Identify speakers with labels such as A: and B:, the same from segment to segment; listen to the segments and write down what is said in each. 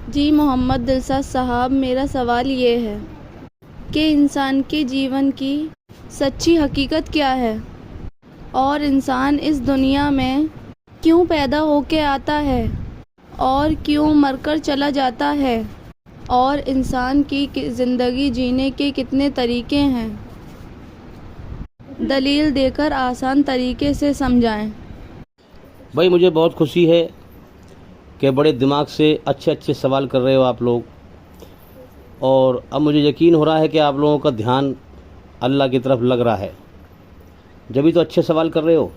A: जी मोहम्मद दिलशाद साहब, मेरा सवाल ये है कि इंसान के जीवन की सच्ची हकीकत क्या है और इंसान इस दुनिया में क्यों पैदा होके आता है और क्यों मरकर चला जाता है और इंसान की ज़िंदगी जीने के कितने तरीके हैं। दलील देकर आसान तरीके से समझाएं।
B: भाई मुझे बहुत खुशी है कि बड़े दिमाग से अच्छे अच्छे सवाल कर रहे हो आप लोग, और अब मुझे यकीन हो रहा है कि आप लोगों का ध्यान अल्लाह की तरफ लग रहा है, जभी तो अच्छे सवाल कर रहे हो।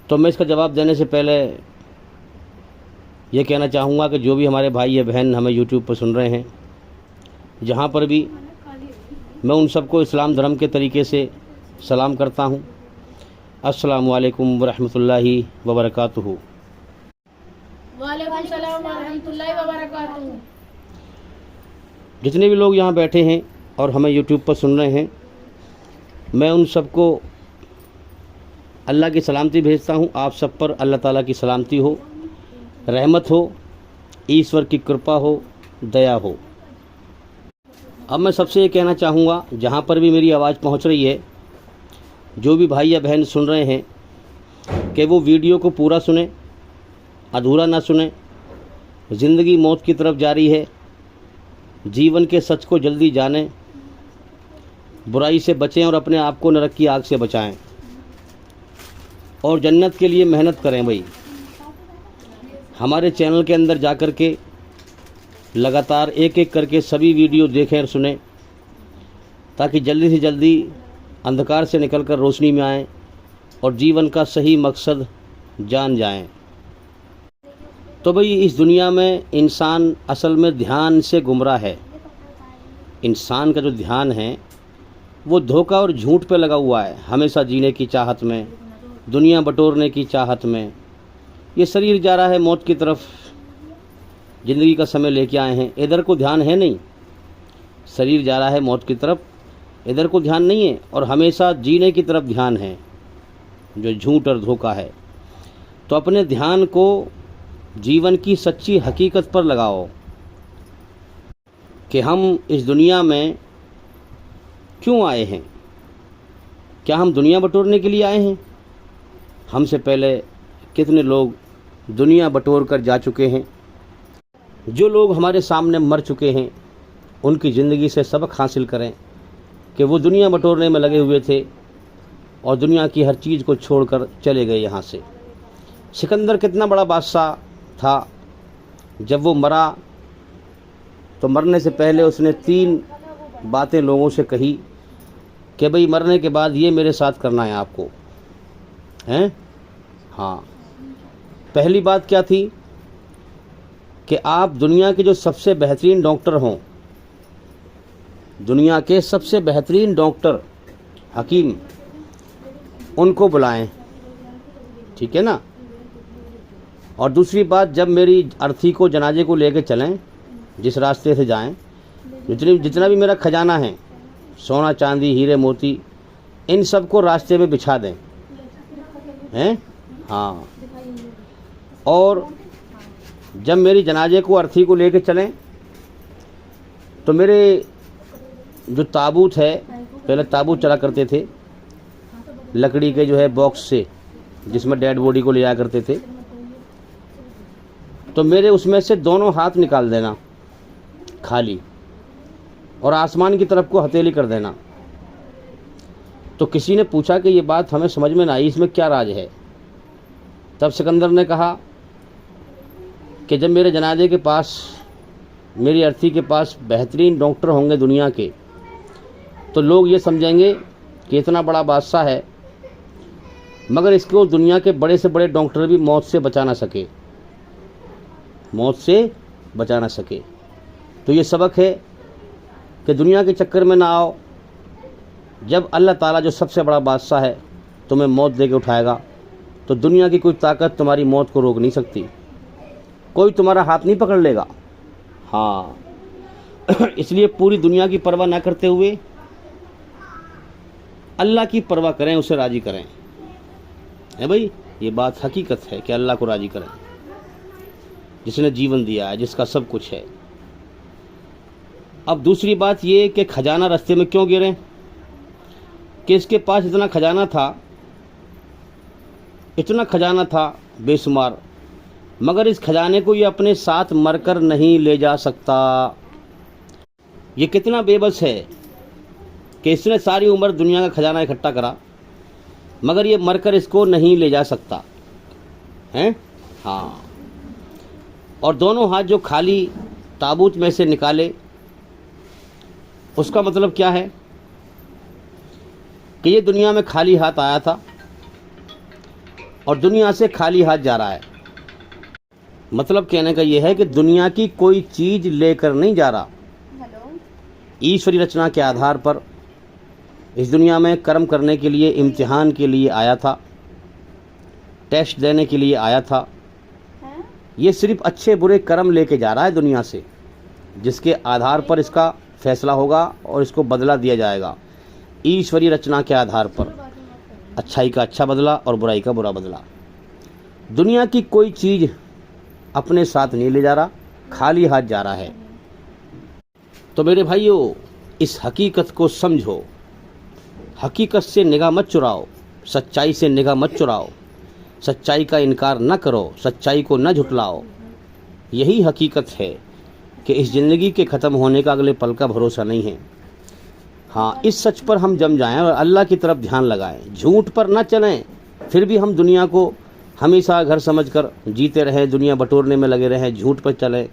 B: तो मैं इसका जवाब देने से पहले ये कहना चाहूँगा कि जो भी हमारे भाई या बहन हमें यूट्यूब पर सुन रहे हैं, जहाँ पर भी, मैं उन सबको इस्लाम धर्म के तरीके से सलाम करता हूँ। अस्सलामु अलैकुम वरहमतुल्लाहि वबरकातुहू।
C: वालेकुम सलाम व रहमतुल्लाहि व बरकातहू।
B: जितने भी लोग यहाँ बैठे हैं और हमें यूट्यूब पर सुन रहे हैं, मैं उन सबको अल्लाह की सलामती भेजता हूँ। आप सब पर अल्लाह ताला की सलामती हो, रहमत हो, ईश्वर की कृपा हो, दया हो। अब मैं सबसे ये कहना चाहूँगा, जहाँ पर भी मेरी आवाज़ पहुँच रही है, जो भी भाई या बहन सुन रहे हैं, कि वो वीडियो को पूरा सुने, अधूरा ना सुने। ज़िंदगी मौत की तरफ जारी है, जीवन के सच को जल्दी जानें, बुराई से बचें और अपने आप को नरक की आग से बचाएं और जन्नत के लिए मेहनत करें। भाई हमारे चैनल के अंदर जा कर के लगातार एक एक करके सभी वीडियो देखें और सुने, ताकि जल्दी से जल्दी अंधकार से निकलकर रोशनी में आएं और जीवन का सही मकसद जान जाएं। तो भाई इस दुनिया में इंसान असल में ध्यान से गुमराह है। इंसान का जो ध्यान है वो धोखा और झूठ पे लगा हुआ है, हमेशा जीने की चाहत में, दुनिया बटोरने की चाहत में। ये शरीर जा रहा है मौत की तरफ, ज़िंदगी का समय लेके आए हैं, इधर को ध्यान है नहीं। शरीर जा रहा है मौत की तरफ, इधर को ध्यान नहीं है, और हमेशा जीने की तरफ ध्यान है, जो झूठ और धोखा है। तो अपने ध्यान को जीवन की सच्ची हकीकत पर लगाओ कि हम इस दुनिया में क्यों आए हैं। क्या हम दुनिया बटोरने के लिए आए हैं? हमसे पहले कितने लोग दुनिया बटोर कर जा चुके हैं। जो लोग हमारे सामने मर चुके हैं, उनकी ज़िंदगी से सबक हासिल करें कि वो दुनिया बटोरने में लगे हुए थे और दुनिया की हर चीज़ को छोड़कर चले गए यहाँ से। सिकंदर कितना बड़ा बादशाह था, जब वो मरा तो मरने से पहले उसने 3 बातें लोगों से कही कि भाई मरने के बाद ये मेरे साथ करना है आपको, हैं? हाँ, पहली बात क्या थी कि आप दुनिया के जो सबसे बेहतरीन डॉक्टर हों, दुनिया के सबसे बेहतरीन डॉक्टर, हकीम, उनको बुलाएं, ठीक है ना। और दूसरी बात, जब मेरी अर्थी को, जनाजे को लेकर चलें, जिस रास्ते से जाएं, जितना भी मेरा खजाना है, सोना चांदी हीरे मोती, इन सब को रास्ते में बिछा दें, हैं? हाँ। और जब मेरी जनाजे को, अर्थी को लेकर चलें, तो मेरे जो ताबूत है, पहले ताबूत चला करते थे लकड़ी के जो है बॉक्स से, जिसमें डेड बॉडी को ले जाया करते थे, तो मेरे उसमें से दोनों हाथ निकाल देना खाली, और आसमान की तरफ को हथेली कर देना। तो किसी ने पूछा कि ये बात हमें समझ में ना आई, इसमें क्या राज है। तब सिकंदर ने कहा कि जब मेरे जनाजे के पास, मेरी अर्थी के पास बेहतरीन डॉक्टर होंगे दुनिया के, तो लोग ये समझेंगे कि इतना बड़ा बादशाह है, मगर इसको दुनिया के बड़े से बड़े डॉक्टर भी मौत से बचा ना सके, मौत से बचा ना सके। तो ये सबक है कि दुनिया के चक्कर में ना आओ। जब अल्लाह ताला, जो सबसे बड़ा बादशाह है, तुम्हें मौत दे के उठाएगा, तो दुनिया की कोई ताकत तुम्हारी मौत को रोक नहीं सकती, कोई तुम्हारा हाथ नहीं पकड़ लेगा। हाँ, इसलिए पूरी दुनिया की परवाह ना करते हुए अल्लाह की परवाह करें, उसे राज़ी करें। है भाई, ये बात हकीकत है कि अल्लाह को राज़ी करें। जिसने जीवन दिया है, जिसका सब कुछ है। अब दूसरी बात ये कि खजाना रास्ते में क्यों गिरे, कि इसके पास इतना खजाना था बेशुमार, मगर इस खजाने को ये अपने साथ मरकर नहीं ले जा सकता। ये कितना बेबस है कि इसने सारी उम्र दुनिया का खजाना इकट्ठा करा, मगर ये मरकर इसको नहीं ले जा सकता हैं। हाँ, और दोनों हाथ जो खाली ताबूत में से निकाले, उसका मतलब क्या है कि ये दुनिया में खाली हाथ आया था और दुनिया से खाली हाथ जा रहा है। मतलब कहने का ये है कि दुनिया की कोई चीज़ लेकर नहीं जा रहा। ईश्वरी रचना के आधार पर इस दुनिया में कर्म करने के लिए, इम्तिहान के लिए आया था, टेस्ट देने के लिए आया था। ये सिर्फ अच्छे बुरे कर्म लेके जा रहा है दुनिया से, जिसके आधार पर इसका फैसला होगा और इसको बदला दिया जाएगा। ईश्वरी रचना के आधार पर अच्छाई का अच्छा बदला और बुराई का बुरा बदला। दुनिया की कोई चीज़ अपने साथ नहीं ले जा रहा, खाली हाथ जा रहा है। तो मेरे भाइयों, इस हकीकत को समझो। हकीकत से निगाह मत चुराओ, सच्चाई से निगाह मत चुराओ, सच्चाई का इनकार न करो, सच्चाई को न झुटलाओ। यही हकीकत है कि इस ज़िंदगी के ख़त्म होने का अगले पल का भरोसा नहीं है। हाँ, इस सच पर हम जम जाएं और अल्लाह की तरफ ध्यान लगाएं, झूठ पर न चलें। फिर भी हम दुनिया को हमेशा घर समझकर जीते रहें, दुनिया बटोरने में लगे रहें, झूठ पर चलें,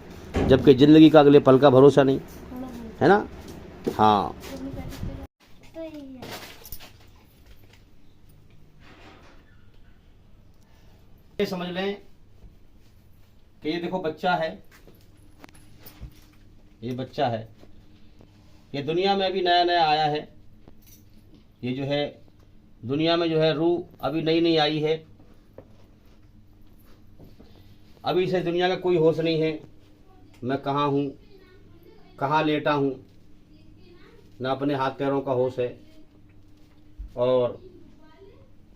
B: जबकि ज़िंदगी का अगले पल का भरोसा नहीं है ना। हाँ, ये समझ लें कि ये देखो बच्चा है, ये बच्चा है, ये दुनिया में अभी नया नया आया है। ये जो है दुनिया में जो है रूह अभी नई नई आई है। अभी इसे दुनिया का कोई होश नहीं है, मैं कहाँ हूँ, कहाँ लेटा हूँ, ना अपने हाथ पैरों का होश है। और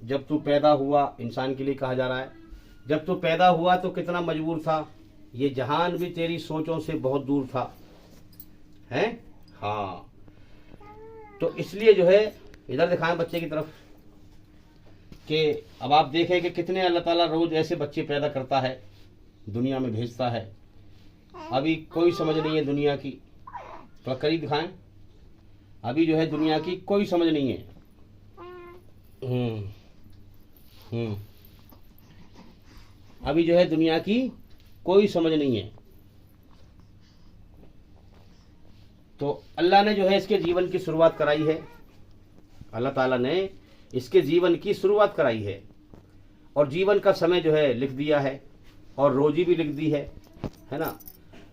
B: जब तू पैदा हुआ, इंसान के लिए कहा जा रहा है, जब तू पैदा हुआ तो कितना मजबूर था, ये जहान भी तेरी सोचों से बहुत दूर था, हैं। हाँ, तो इसलिए जो है इधर दिखाएं बच्चे की तरफ कि अब आप देखें कि कितने अल्लाह ताला रोज ऐसे बच्चे पैदा करता है, दुनिया में भेजता है। अभी कोई समझ नहीं है दुनिया की, तो करीब दिखाएं। अभी जो है दुनिया की कोई समझ नहीं है। अभी जो है दुनिया की कोई समझ नहीं है। तो अल्लाह ने जो है इसके जीवन की शुरुआत कराई है, अल्लाह ताला ने इसके जीवन की शुरुआत कराई है और जीवन का समय जो है लिख दिया है और रोजी भी लिख दी है ना।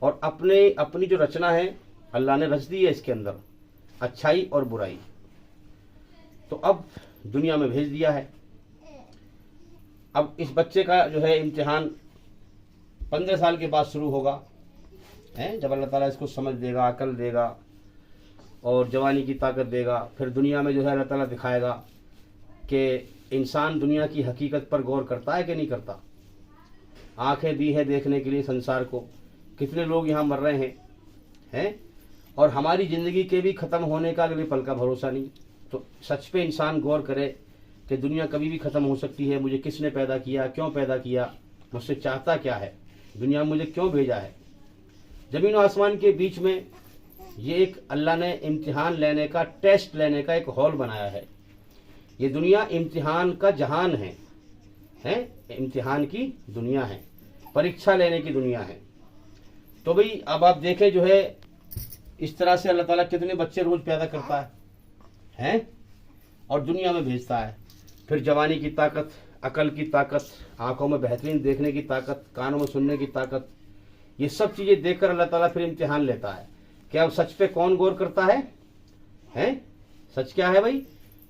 B: और अपनी जो रचना है अल्लाह ने रच दी है इसके अंदर, अच्छाई और बुराई। तो अब दुनिया में भेज दिया है। अब इस बच्चे का जो है इम्तिहान 15 साल के बाद शुरू होगा, हैं, जब अल्लाह ताला इसको समझ देगा, अकल देगा और जवानी की ताकत देगा। फिर दुनिया में जो है अल्लाह ताला दिखाएगा कि इंसान दुनिया की हकीकत पर गौर करता है कि नहीं करता। आंखें दी है देखने के लिए संसार को, कितने लोग यहाँ मर रहे हैं, और हमारी ज़िंदगी के भी ख़त्म होने का अगले पल का भरोसा नहीं। तो सच पे इंसान गौर करे कि दुनिया कभी भी ख़त्म हो सकती है। मुझे किसने पैदा किया, क्यों पैदा किया, मुझसे चाहता क्या है, दुनिया में मुझे क्यों भेजा है। ज़मीन और आसमान के बीच में ये एक अल्लाह ने इम्तिहान लेने का, टेस्ट लेने का एक हॉल बनाया है। ये दुनिया इम्तिहान का जहान है, इम्तिहान की दुनिया है, परीक्षा लेने की दुनिया है। तो भाई अब आप देखें जो है इस तरह से अल्लाह ताला कितने बच्चे रोज पैदा करता है और दुनिया में भेजता है। फिर जवानी की ताकत, अकल की ताकत, आंखों में बेहतरीन देखने की ताकत, कानों में सुनने की ताकत, ये सब चीज़ें देखकर अल्लाह ताला फिर इम्तिहान लेता है कि अब सच पे कौन गौर करता है। सच क्या है भाई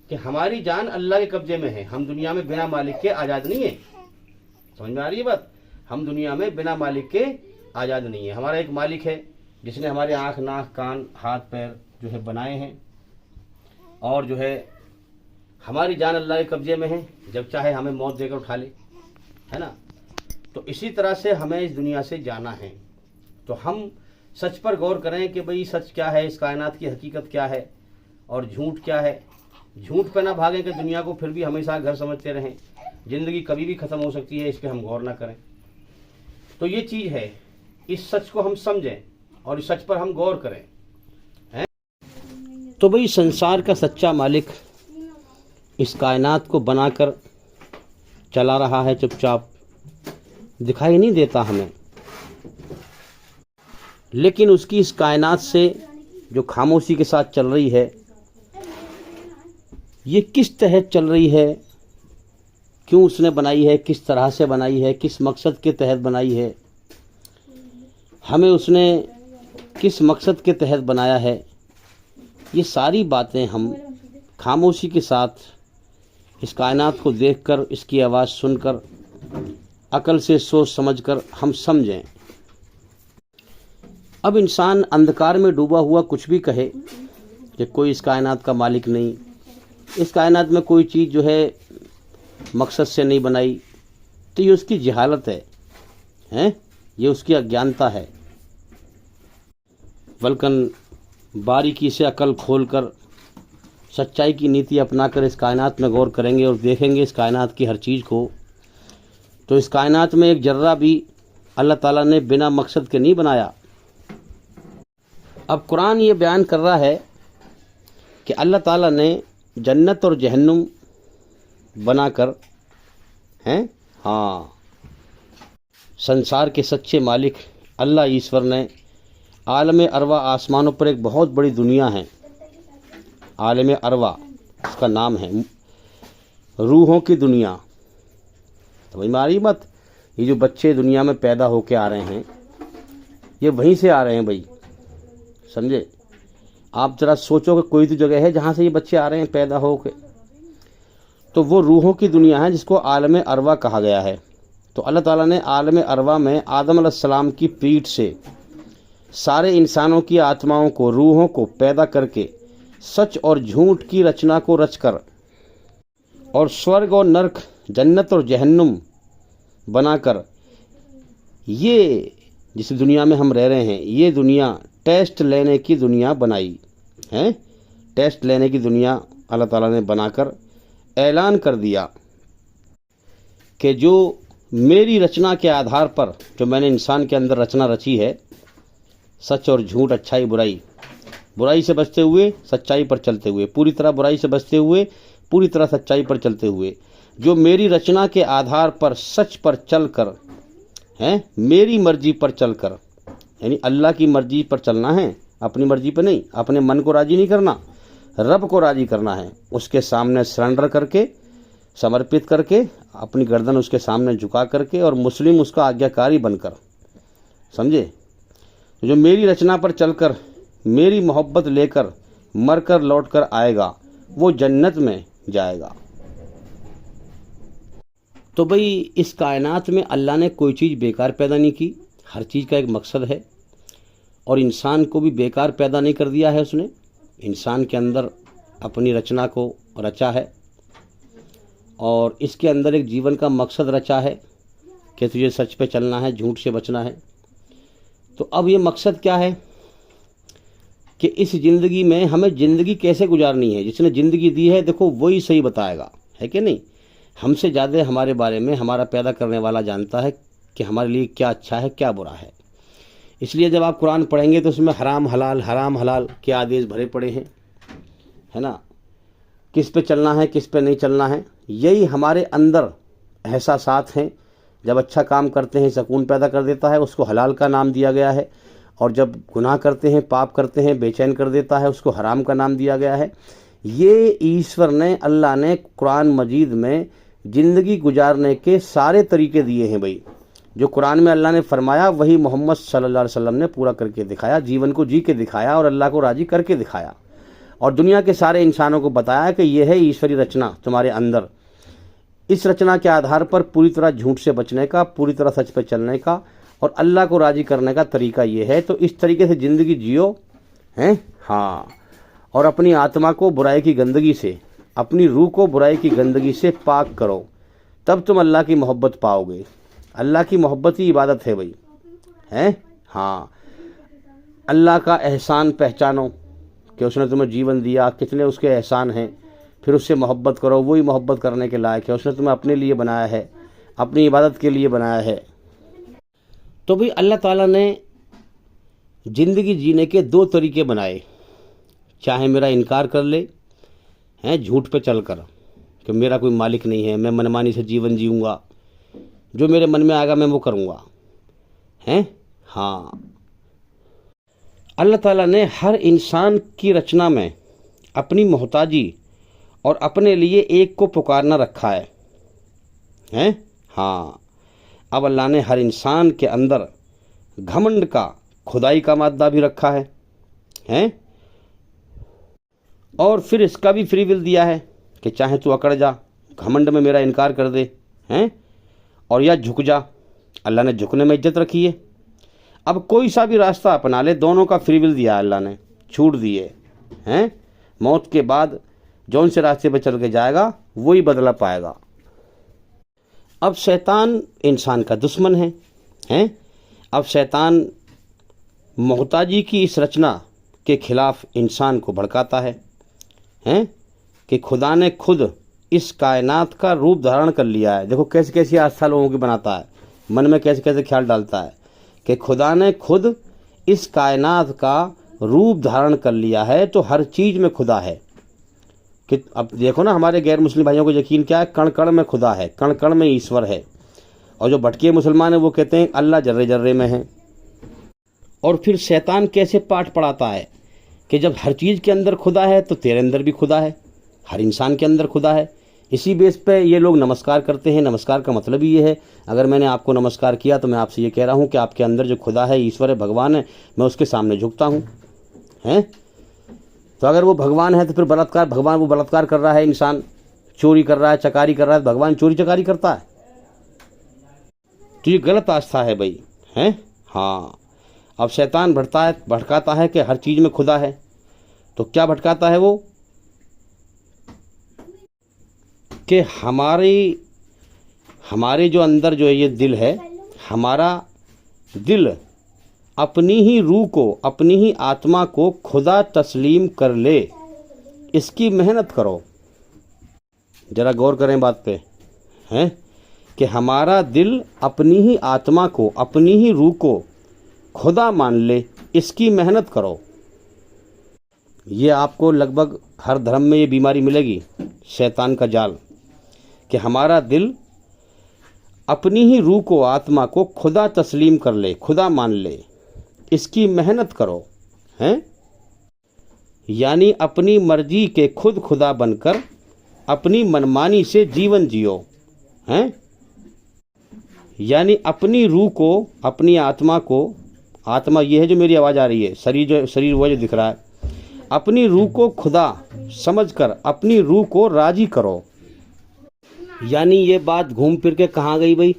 B: कि हमारी जान अल्लाह के कब्जे में है। हम दुनिया में बिना मालिक के आज़ाद नहीं है। समझ में आ रही है बात? हम दुनिया में बिना मालिक के आज़ाद नहीं है। हमारा एक मालिक है जिसने हमारे आँख, नाक, कान, हाथ पैर जो है बनाए हैं, और जो है हमारी जान अल्लाह के कब्जे में है, जब चाहे हमें मौत देकर उठा ले, है ना। तो इसी तरह से हमें इस दुनिया से जाना है। तो हम सच पर गौर करें कि भाई सच क्या है, इस कायनात की हकीकत क्या है और झूठ क्या है। झूठ पे ना भागें कि दुनिया को फिर भी हमेशा घर समझते रहें। ज़िंदगी कभी भी ख़त्म हो सकती है, इस पर हम गौर ना करें। तो ये चीज़ है, इस सच को हम समझें और इस सच पर हम गौर करें। तो भाई संसार का सच्चा मालिक इस कायनात को बनाकर चला रहा है, चुपचाप दिखाई नहीं देता हमें, लेकिन उसकी इस कायनात से जो खामोशी के साथ चल रही है, ये किस तहत चल रही है, क्यों उसने बनाई है, किस तरह से बनाई है, किस मकसद के तहत बनाई है, हमें उसने किस मकसद के तहत बनाया है, ये सारी बातें हम खामोशी के साथ इस कायनात को देखकर, इसकी आवाज़ सुनकर, अकल से सोच समझकर हम समझें। अब इंसान अंधकार में डूबा हुआ कुछ भी कहे कि कोई इस कायनात का मालिक नहीं, इस कायनात में कोई चीज़ जो है मकसद से नहीं बनाई, तो ये उसकी जहालत है, ये उसकी अज्ञानता है। बल्कि बारीकी से अकल खोलकर सच्चाई की नीति अपनाकर इस कायनात में गौर करेंगे और देखेंगे इस कायनात की हर चीज़ को, तो इस कायनात में एक जर्रा भी अल्लाह ताला ने बिना मकसद के नहीं बनाया। अब कुरान ये बयान कर रहा है कि अल्लाह ताला ने जन्नत और जहन्नुम बनाकर हैं, हाँ, संसार के सच्चे मालिक अल्लाह ईश्वर ने आलम अरवा, आसमानों पर एक बहुत बड़ी दुनिया है, आलम अरवा उसका नाम है, रूहों की दुनिया। तो भाई मारी मत, ये जो बच्चे दुनिया में पैदा होके आ रहे हैं ये वहीं से आ रहे हैं भाई, समझे। आप ज़रा सोचो कि कोई तो जगह है जहाँ से ये बच्चे आ रहे हैं पैदा होके, तो वो रूहों की दुनिया है जिसको आलम अरवा कहा गया है। तो अल्लाह ताला ने आलम अरवा में आदम अलैहिस्सलाम की पीठ से सारे इंसानों की आत्माओं को, रूहों को पैदा करके सच और झूठ की रचना को रचकर और स्वर्ग और नरक, जन्नत और जहन्नुम बनाकर ये जिस दुनिया में हम रह रहे हैं, ये दुनिया टेस्ट लेने की दुनिया बनाई है। टेस्ट लेने की दुनिया अल्लाह ताला ने बनाकर ऐलान कर दिया कि जो मेरी रचना के आधार पर, जो मैंने इंसान के अंदर रचना रची है, सच और झूठ, अच्छाई बुराई, बुराई से बचते हुए सच्चाई पर चलते हुए, पूरी तरह बुराई से बचते हुए पूरी तरह सच्चाई पर चलते हुए, जो मेरी रचना के आधार पर सच पर चलकर हैं, मेरी मर्जी पर चलकर, यानी अल्लाह की मर्जी पर चलना है, अपनी मर्जी पर नहीं, अपने मन को राजी नहीं करना, रब को राजी करना है, उसके सामने सरेंडर करके, समर्पित करके, अपनी गर्दन उसके सामने झुका करके और मुस्लिम उसका आज्ञाकारी बनकर, समझे। जो मेरी रचना पर चलकर मेरी मोहब्बत लेकर मरकर लौट कर आएगा वो जन्नत में जाएगा। तो भाई इस कायनात में अल्लाह ने कोई चीज़ बेकार पैदा नहीं की, हर चीज़ का एक मकसद है, और इंसान को भी बेकार पैदा नहीं कर दिया है। उसने इंसान के अंदर अपनी रचना को रचा है और इसके अंदर एक जीवन का मकसद रचा है कि तुझे सच पे चलना है, झूठ से बचना है। तो अब ये मकसद क्या है कि इस ज़िंदगी में हमें ज़िंदगी कैसे गुजारनी है। जिसने ज़िंदगी दी है देखो वही सही बताएगा, है कि नहीं। हमसे ज़्यादा हमारे बारे में हमारा पैदा करने वाला जानता है कि हमारे लिए क्या अच्छा है क्या बुरा है। इसलिए जब आप कुरान पढ़ेंगे तो उसमें हराम हलाल के आदेश भरे पड़े हैं, है ना। किस पे चलना है किस पे नहीं चलना है, यही हमारे अंदर एहसासात हैं। जब अच्छा काम करते हैं सुकून पैदा कर देता है, उसको हलाल का नाम दिया गया है, और जब गुनाह करते हैं पाप करते हैं बेचैन कर देता है, उसको हराम का नाम दिया गया है। ये ईश्वर ने, अल्लाह ने कुरान मजीद में ज़िंदगी गुजारने के सारे तरीके दिए हैं भाई। जो कुरान में अल्लाह ने फरमाया वही मोहम्मद सल्लल्लाहु अलैहि वसल्लम ने पूरा करके दिखाया, जीवन को जी के दिखाया और अल्लाह को राज़ी करके दिखाया, और दुनिया के सारे इंसानों को बताया कि यह है ईश्वरीय रचना तुम्हारे अंदर। इस रचना के आधार पर पूरी तरह झूठ से बचने का, पूरी तरह सच पर चलने का और अल्लाह को राज़ी करने का तरीका ये है। तो इस तरीके से ज़िंदगी जियो, हैं, हाँ, और अपनी आत्मा को बुराई की गंदगी से, अपनी रूह को बुराई की गंदगी से पाक करो, तब तुम अल्लाह की मोहब्बत पाओगे। अल्लाह की मोहब्बत ही इबादत है भाई, हैं? हाँ, अल्लाह का एहसान पहचानो कि उसने तुम्हें जीवन दिया, कितने उसके एहसान हैं, फिर उससे मोहब्बत करो, वही मोहब्बत करने के लायक है। उसने तुम्हें अपने लिए बनाया है, अपनी इबादत के लिए बनाया है। तो भाई अल्लाह ताला ने ज़िंदगी जीने के दो तरीके बनाए, चाहे मेरा इनकार कर ले, हैं, झूठ पे चल कर कि मेरा कोई मालिक नहीं है, मैं मनमानी से जीवन जीऊँगा, जो मेरे मन में आएगा मैं वो करूँगा, हैं? हाँ, अल्लाह ताला ने हर इंसान की रचना में अपनी मोहताजी और अपने लिए एक को पुकारना रखा है, हैं? हाँ, अब अल्लाह ने हर इंसान के अंदर घमंड का, खुदाई का मादा भी रखा है, हैं? और फिर इसका भी फ्री विल दिया है कि चाहे तू अकड़ जा, घमंड में मेरा इनकार कर दे, हैं, और या झुक जा। अल्लाह ने झुकने में इज्जत रखी है। अब कोई सा भी रास्ता अपना ले, दोनों का फ्री विल दिया अल्लाह ने, छूट दिए, हैं। मौत के बाद जौन से रास्ते पर चल के जाएगा वही बदला पाएगा। अब शैतान इंसान का दुश्मन है, हैं। अब शैतान मोहताजी की इस रचना के खिलाफ इंसान को भड़काता है, हैं, कि खुदा ने खुद इस कायनात का रूप धारण कर लिया है। देखो कैसे कैसी आस्था लोगों की बनाता है, मन में कैसे कैसे ख्याल डालता है कि खुदा ने खुद इस कायनात का रूप धारण कर लिया है, तो हर चीज़ में खुदा है। कि अब देखो ना, हमारे गैर मुस्लिम भाइयों को यकीन क्या है, कण कण में खुदा है, कण कण में ईश्वर है। और जो भटके मुसलमान हैं वो कहते हैं अल्लाह जर्रे जर्रे में है। और फिर शैतान कैसे पाठ पढ़ाता है कि जब हर चीज़ के अंदर खुदा है तो तेरे अंदर भी खुदा है, हर इंसान के अंदर खुदा है। इसी बेस पे ये लोग नमस्कार करते हैं। नमस्कार का मतलब ही ये है, अगर मैंने आपको नमस्कार किया तो मैं आपसे ये कह रहा हूँ कि आपके अंदर जो खुदा है, ईश्वर है, भगवान है, मैं उसके सामने झुकता हूँ, हैं। तो अगर वो भगवान है तो फिर बलात्कार, भगवान वो बलात्कार कर रहा है, इंसान चोरी कर रहा है, चकारी कर रहा है, भगवान चोरी चकारी करता है, तो ये गलत आस्था है भाई, हैं। हाँ, अब शैतान भटकाता है कि हर चीज़ में खुदा है। तो क्या भटकाता है वो, कि हमारे जो अंदर जो ये दिल है, हमारा दिल अपनी ही रूह को, अपनी ही आत्मा को खुदा तस्लीम कर ले, इसकी मेहनत करो। जरा गौर करें बात पे, हैं, कि हमारा दिल अपनी ही आत्मा को, अपनी ही रूह को खुदा मान ले, इसकी मेहनत करो। ये आपको लगभग हर धर्म में ये बीमारी मिलेगी, शैतान का जाल, कि हमारा दिल अपनी ही रूह को, आत्मा को खुदा तस्लीम कर ले, खुदा मान ले, इसकी मेहनत करो, हैं। यानी अपनी मर्जी के खुद खुदा बनकर अपनी मनमानी से जीवन जियो, हैं। यानी अपनी रूह को, अपनी आत्मा को, आत्मा ये है जो मेरी आवाज़ आ रही है, शरीर वो जो दिख रहा है, अपनी रूह को खुदा समझकर अपनी रूह को राजी करो। यानी ये बात घूम फिर के कहाँ गई भाई,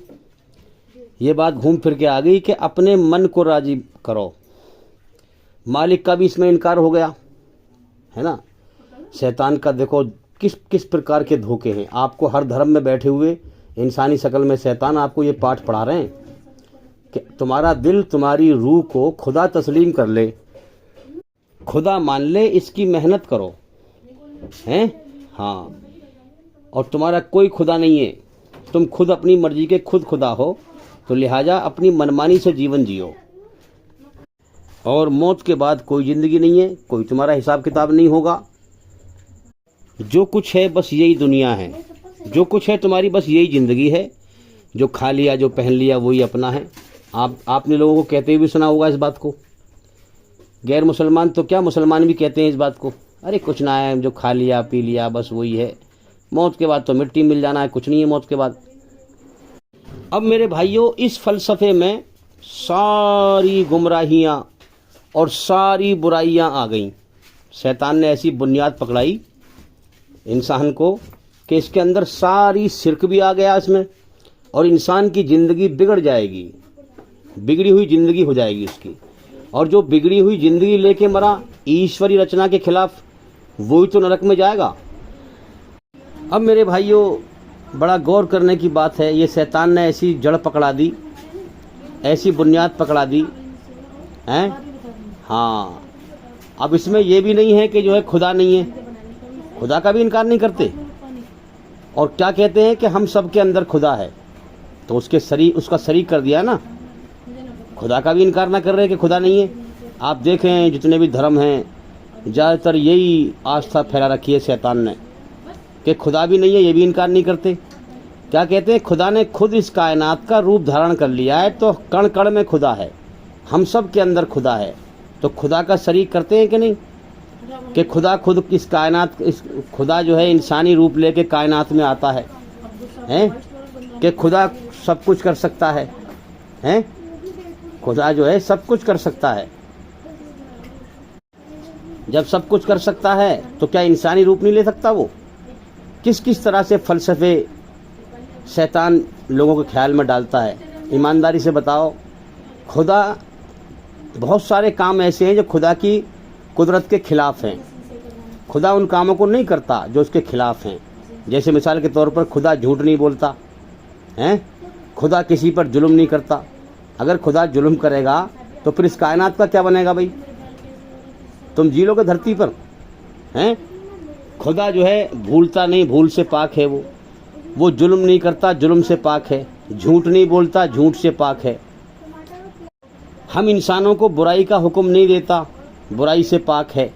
B: ये बात घूम फिर के आ गई कि अपने मन को राजी करो। मालिक का भी इसमें इनकार हो गया, है ना। शैतान का देखो किस किस प्रकार के धोखे हैं। आपको हर धर्म में बैठे हुए इंसानी शक्ल में शैतान आपको ये पाठ पढ़ा रहे हैं कि तुम्हारा दिल, तुम्हारी रूह को खुदा तस्लीम कर ले, खुदा मान ले, इसकी मेहनत करो, हैं। हाँ, और तुम्हारा कोई खुदा नहीं है, तुम खुद अपनी मर्जी के खुद खुदा हो, तो लिहाजा अपनी मनमानी से जीवन जियो। और मौत के बाद कोई ज़िंदगी नहीं है, कोई तुम्हारा हिसाब किताब नहीं होगा। जो कुछ है बस यही दुनिया है, जो कुछ है तुम्हारी बस यही ज़िंदगी है। जो खा लिया, जो पहन लिया, वही अपना है। आपने लोगों को कहते हुए भी सुना होगा इस बात को। गैर मुसलमान तो क्या, मुसलमान भी कहते हैं इस बात को, अरे कुछ ना है, जो खा लिया पी लिया बस वही है, मौत के बाद तो मिट्टी मिल जाना है, कुछ नहीं है मौत के बाद। अब मेरे भाइयों, इस फ़लसफ़े में सारी गुमराहियाँ और सारी बुराइयाँ आ गईं। शैतान ने ऐसी बुनियाद पकड़ाई इंसान को कि इसके अंदर सारी शिर्क भी आ गया इसमें, और इंसान की ज़िंदगी बिगड़ जाएगी, बिगड़ी हुई ज़िंदगी हो जाएगी उसकी। और जो बिगड़ी हुई ज़िंदगी लेके मरा ईश्वरी रचना के खिलाफ, वही तो नरक में जाएगा। अब मेरे भाइयों, बड़ा गौर करने की बात है। ये शैतान ने ऐसी जड़ पकड़ा दी, ऐसी बुनियाद पकड़ा दी हैं। हाँ, अब इसमें ये भी नहीं है कि जो है खुदा नहीं है, खुदा का भी इनकार नहीं करते और क्या कहते हैं कि हम सब के अंदर खुदा है, तो उसका शरीक कर दिया ना। खुदा का भी इनकार ना कर रहे कि खुदा नहीं है। आप देखें जितने भी धर्म हैं ज़्यादातर यही आस्था फैला रखी है शैतान ने कि खुदा भी नहीं है, ये भी इनकार नहीं करते। क्या कहते हैं, खुदा ने खुद इस कायनात का रूप धारण कर लिया है, तो कण कण में खुदा है, हम सब के अंदर खुदा है। तो खुदा का शरीक करते हैं कि नहीं, कि खुदा खुद इस कायनात, इस खुदा जो है इंसानी रूप लेके कायनात में आता है, हैं कि खुदा सब कुछ कर सकता है, हैं खुदा जो है सब कुछ कर सकता है। जब सब कुछ कर सकता है तो क्या इंसानी रूप नहीं ले सकता वो? किस किस तरह से फ़लसफ़े शैतान लोगों के ख्याल में डालता है, ईमानदारी से बताओ। खुदा, बहुत सारे काम ऐसे हैं जो खुदा की कुदरत के ख़िलाफ़ हैं। खुदा उन कामों को नहीं करता जो उसके ख़िलाफ़ हैं। जैसे मिसाल के तौर पर खुदा झूठ नहीं बोलता हैं, खुदा किसी पर जुल्म नहीं करता। अगर खुदा जुल्म करेगा तो फिर इस कायनात का क्या बनेगा भाई? तुम जी लोगे धरती पर हैं? खुदा जो है भूलता नहीं, भूल से पाक है वो जुल्म नहीं करता, जुल्म से पाक है, झूठ नहीं बोलता, झूठ से पाक है। हम इंसानों को बुराई का हुक्म नहीं देता, बुराई से पाक है।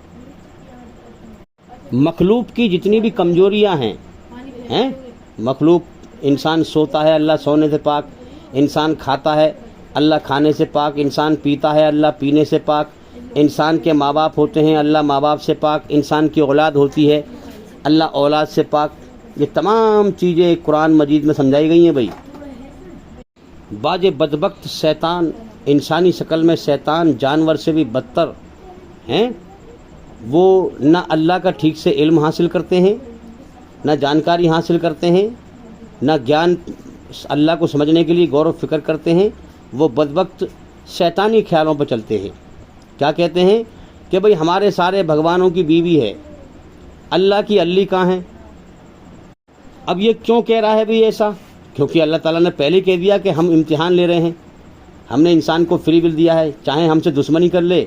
B: मखलूक की जितनी भी कमजोरियां हैं मखलूक, इंसान सोता है, अल्लाह सोने से पाक, इंसान खाता है, अल्लाह खाने से पाक, इंसान पीता है, अल्लाह पीने से पाक, इंसान के माँ बाप होते हैं, अल्लाह माँ बाप से पाक, इंसान की औलाद होती है, अल्लाह औलाद से पाक। ये तमाम चीज़ें कुरान मजीद में समझाई गई हैं भाई। बाज बदबख्त शैतान, इंसानी शक्ल में शैतान जानवर से भी बदतर हैं। वो ना अल्लाह का ठीक से इल्म हासिल करते हैं, ना जानकारी हासिल करते हैं, ना ज्ञान अल्लाह को समझने के लिए गौर व फिक्र करते हैं। वो बदबख्त शैतानी ख्यालों पर चलते हैं। क्या कहते हैं कि भाई हमारे सारे भगवानों की बीवी है, अल्लाह की अल्ली कहाँ है? अब ये क्यों कह रहा है भाई ऐसा? क्योंकि अल्लाह ताला ने पहले कह दिया कि हम इम्तिहान ले रहे हैं, हमने इंसान को फ्री विल दिया है, चाहे हमसे दुश्मनी कर ले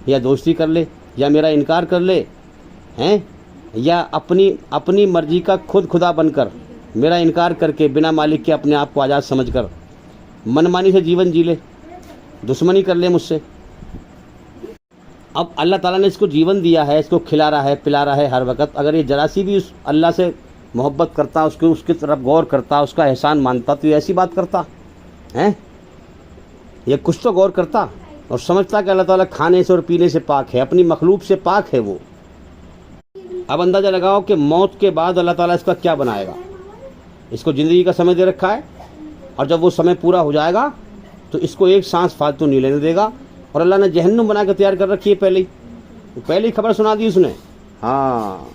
B: या दोस्ती कर ले या मेरा इनकार कर ले हैं, या अपनी मर्जी का खुद खुदा बनकर मेरा इनकार करके बिना मालिक के अपने आप को आज़ाद समझकर मनमानी से जीवन जी ले, दुश्मनी कर ले मुझसे। अब अल्लाह ताला ने इसको जीवन दिया है, इसको खिला रहा है, पिला रहा है हर वक्त। अगर ये जरा सी भी उस अल्लाह से मोहब्बत करता, उसकी तरफ गौर करता, उसका एहसान मानता, तो ये ऐसी बात करता हैं? ये कुछ तो गौर करता और समझता कि अल्लाह ताला खाने से और पीने से पाक है, अपनी मखलूक से पाक है वो। अब अंदाज़ा लगाओ कि मौत के बाद अल्लाह ताला इसका क्या बनाएगा। इसको ज़िंदगी का समय दे रखा है और जब वो समय पूरा हो जाएगा तो इसको एक सांस फालतू नहीं लेने देगा। और अल्लाह ने जहन्नुम बना के तैयार कर रखी है पहले ही खबर सुना दी उसने, हाँ,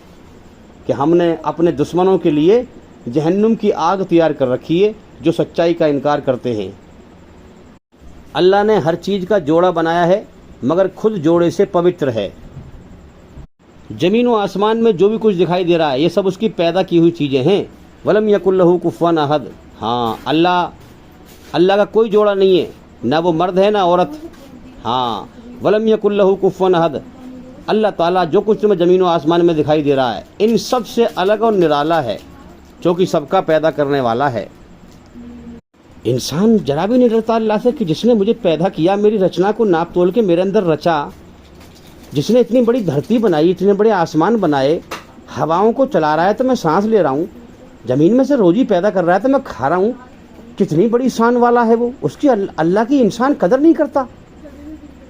B: कि हमने अपने दुश्मनों के लिए जहन्नुम की आग तैयार कर रखी है जो सच्चाई का इनकार करते हैं। अल्लाह ने हर चीज़ का जोड़ा बनाया है मगर खुद जोड़े से पवित्र है। ज़मीन व आसमान में जो भी कुछ दिखाई दे रहा है ये सब उसकी पैदा की हुई चीज़ें हैं। वलम यकुल्लहु कुफुवन अहद, हाँ, अल्लाह का कोई जोड़ा नहीं है, ना वो मर्द है ना औरत। हाँ, वलम यकुल्लहु कुफुवन अहद, अल्लाह ताला जो कुछ तुम्हें ज़मीन व आसमान में दिखाई दे रहा है इन सब से अलग और निराला है, जो कि सबका पैदा करने वाला है। इंसान जरा भी नहीं डरता अल्लाह से कि जिसने मुझे पैदा किया, मेरी रचना को नाप तोल के मेरे अंदर रचा, जिसने इतनी बड़ी धरती बनाई, इतने बड़े आसमान बनाए, हवाओं को चला रहा है तो मैं सांस ले रहा हूँ, ज़मीन में से रोजी पैदा कर रहा है तो मैं खा रहा हूँ, कितनी बड़ी शान वाला है वो। उसकी अल्लाह की इंसान कदर नहीं करता।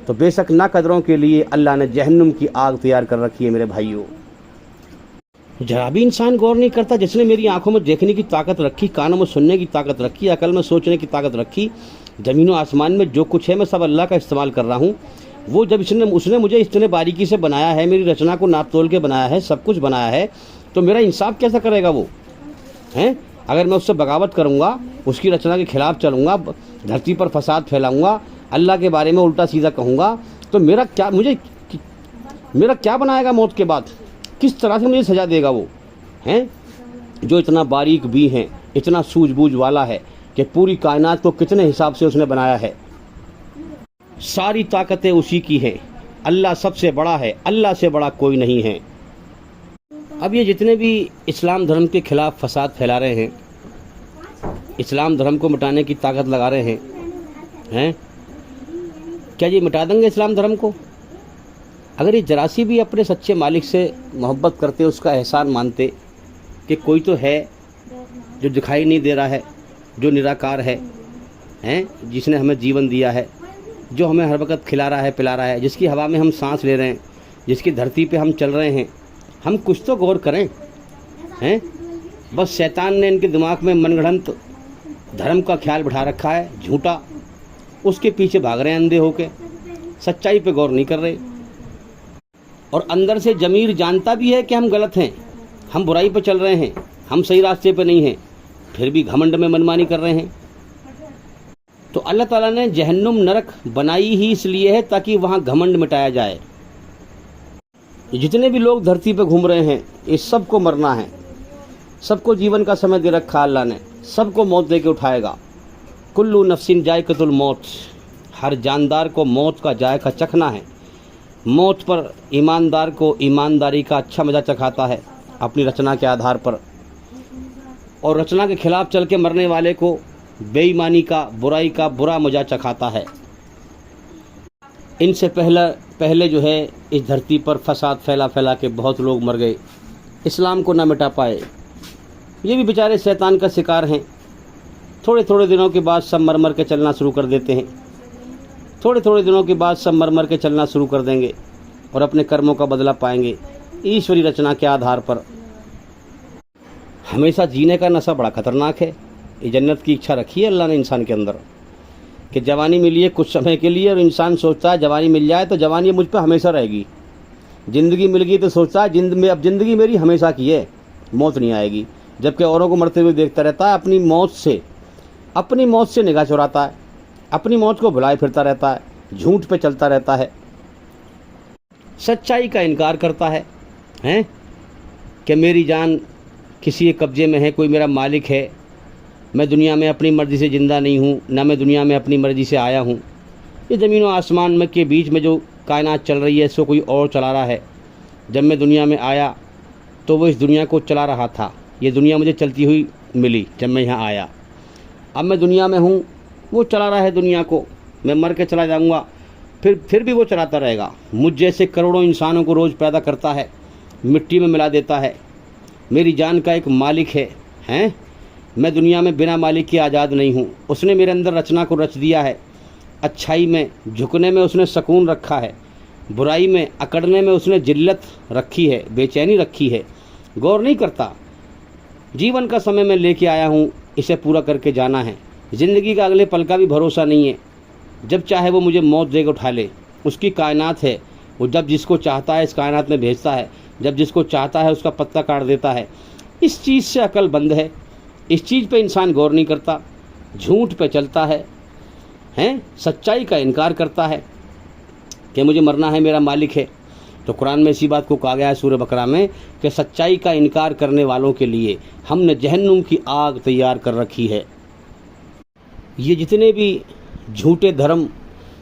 B: तो बेशक ना कदरों के लिए अल्लाह ने जहन्नुम की आग तैयार कर रखी है मेरे भाइयों। जरा भी इंसान गौर नहीं करता। जिसने मेरी आंखों में देखने की ताकत रखी, कानों में सुनने की ताकत रखी, अकल में सोचने की ताकत रखी, ज़मीन व आसमान में जो कुछ है मैं सब अल्लाह का इस्तेमाल कर रहा हूँ। वो जब उसने मुझे इतने बारीकी से बनाया है, मेरी रचना को नाप तोल के बनाया है, सब कुछ बनाया है, तो मेरा इंसाफ कैसा करेगा वो हैं? अगर मैं उससे बगावत करूँगा, उसकी रचना के खिलाफ चलूँगा, धरती पर फसाद फैलाऊँगा, अल्लाह के बारे में उल्टा सीधा कहूँगा, तो मेरा क्या बनाएगा मौत के बाद? किस तरह से मुझे सज़ा देगा वो हैं? जो इतना बारीक भी हैं, इतना सूझबूझ वाला है कि पूरी कायनात को कितने हिसाब से उसने बनाया है। सारी ताकतें उसी की है। अल्लाह सबसे बड़ा है, अल्लाह से बड़ा कोई नहीं है। अब ये जितने भी इस्लाम धर्म के खिलाफ फसाद फैला रहे हैं, इस्लाम धर्म को मिटाने की ताकत लगा रहे हैं, क्या ये मिटा देंगे इस्लाम धर्म को? अगर ये जरा सी भी अपने सच्चे मालिक से मोहब्बत करते, उसका एहसान मानते कि कोई तो है जो दिखाई नहीं दे रहा है, जो निराकार है, जिसने हमें जीवन दिया है, जो हमें हर वक्त खिला रहा है, पिला रहा है, जिसकी हवा में हम सांस ले रहे हैं, जिसकी धरती पे हम चल रहे हैं, हम कुछ तो गौर करें। बस शैतान ने इनके दिमाग में मनगढ़ंत धर्म का ख्याल बिठा रखा है, झूठा, उसके पीछे भाग रहे हैं अंधे होके, सच्चाई पे गौर नहीं कर रहे। और अंदर से ज़मीर जानता भी है कि हम गलत हैं, हम बुराई पे चल रहे हैं, हम सही रास्ते पे नहीं हैं, फिर भी घमंड में मनमानी कर रहे हैं। तो अल्लाह ताला ने जहन्नुम नरक बनाई ही इसलिए है ताकि वहाँ घमंड मिटाया जाए। जितने भी लोग धरती पे घूम रहे हैं, इस सबको मरना है, सबको जीवन का समय दे रखा अल्लाह ने, सबको मौत दे के उठाएगा। कुल्लू नफ्सिन जायकतुल मौत, हर जानदार को मौत का जायका चखना है। मौत पर ईमानदार को ईमानदारी का अच्छा मज़ा चखाता है अपनी रचना के आधार पर, और रचना के खिलाफ चल के मरने वाले को बेईमानी का, बुराई का बुरा मज़ा चखाता है। इनसे पहले जो है इस धरती पर फसाद फैला फैला के बहुत लोग मर गए, इस्लाम को ना मिटा पाए। ये भी बेचारे शैतान का शिकार हैं। थोड़े थोड़े दिनों के बाद सब मर मर के चलना शुरू कर देते हैं, थोड़े थोड़े दिनों के बाद सब मर मर के चलना शुरू कर देंगे और अपने कर्मों का बदला पाएंगे ईश्वरी रचना के आधार पर। हमेशा जीने का नशा बड़ा खतरनाक है। ये जन्नत की इच्छा रखी है अल्लाह ने इंसान के अंदर कि जवानी मिली है कुछ समय के लिए, और इंसान सोचता है जवानी मिल जाए तो जवानी मुझ पर हमेशा रहेगी। ज़िंदगी मिल गई तो सोचता है अब ज़िंदगी मेरी हमेशा की है, मौत नहीं आएगी। जबकि औरों को मरते हुए देखता रहता है, अपनी मौत से निगाह चुराता है, अपनी मौत को भुलाए फिरता रहता है, झूठ पे चलता रहता है, सच्चाई का इनकार करता है कि मेरी जान किसी के कब्जे में है, कोई मेरा मालिक है, मैं दुनिया में अपनी मर्ज़ी से ज़िंदा नहीं हूँ, ना मैं दुनिया में अपनी मर्ज़ी से आया हूँ। ये ज़मीन और आसमान में के बीच में जो कायनात चल रही है, इसको कोई और चला रहा है। जब मैं दुनिया में आया तो वो इस दुनिया को चला रहा था, ये दुनिया मुझे चलती हुई मिली जब मैं यहाँ आया। अब मैं दुनिया में हूँ, वो चला रहा है दुनिया को, मैं मर के चला जाऊँगा, फिर भी वो चलाता रहेगा। मुझ जैसे करोड़ों इंसानों को रोज़ पैदा करता है, मिट्टी में मिला देता है। मेरी जान का एक मालिक है, मैं दुनिया में बिना मालिक के आज़ाद नहीं हूँ। उसने मेरे अंदर रचना को रच दिया है। अच्छाई में झुकने में उसने सुकून रखा है, बुराई में अकड़ने में उसने जिल्लत रखी है, बेचैनी रखी है। गौर नहीं करता। जीवन का समय मैं लेके आया हूँ, इसे पूरा करके जाना है। ज़िंदगी का अगले पल का भी भरोसा नहीं है, जब चाहे वो मुझे मौत देकर उठा ले। उसकी कायनात है, वो जब जिसको चाहता है इस कायनात में भेजता है, जब जिसको चाहता है उसका पत्ता काट देता है। इस चीज़ से अकल बंद है, इस चीज़ पे इंसान गौर नहीं करता, झूठ पे चलता है, सच्चाई का इनकार करता है कि मुझे मरना है, मेरा मालिक है। तो कुरान में इसी बात को कहा गया है सूरह बकरा में कि सच्चाई का इनकार करने वालों के लिए हमने जहन्नुम की आग तैयार कर रखी है। ये जितने भी झूठे धर्म,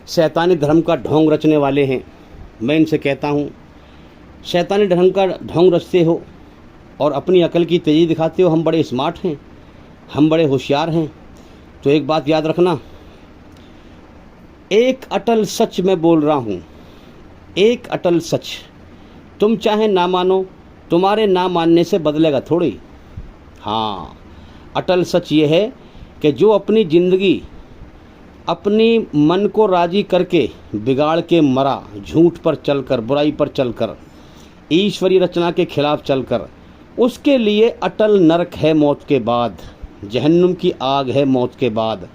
B: शैतानी धर्म का ढोंग रचने वाले हैं, मैं इनसे कहता हूँ, शैतानी धर्म का ढोंग रचते हो और अपनी अकल की तेज़ी दिखाते हो, हम बड़े स्मार्ट हैं, हम बड़े होशियार हैं, तो एक बात याद रखना, एक अटल सच मैं बोल रहा हूँ, एक अटल सच। तुम चाहे ना मानो, तुम्हारे ना मानने से बदलेगा थोड़ी। हाँ, अटल सच ये है कि जो अपनी ज़िंदगी अपनी मन को राज़ी करके बिगाड़ के मरा, झूठ पर चलकर, बुराई पर चलकर, ईश्वरी रचना के खिलाफ चलकर, उसके लिए अटल नरक है मौत के बाद, जहन्नुम की आग है मौत के बाद।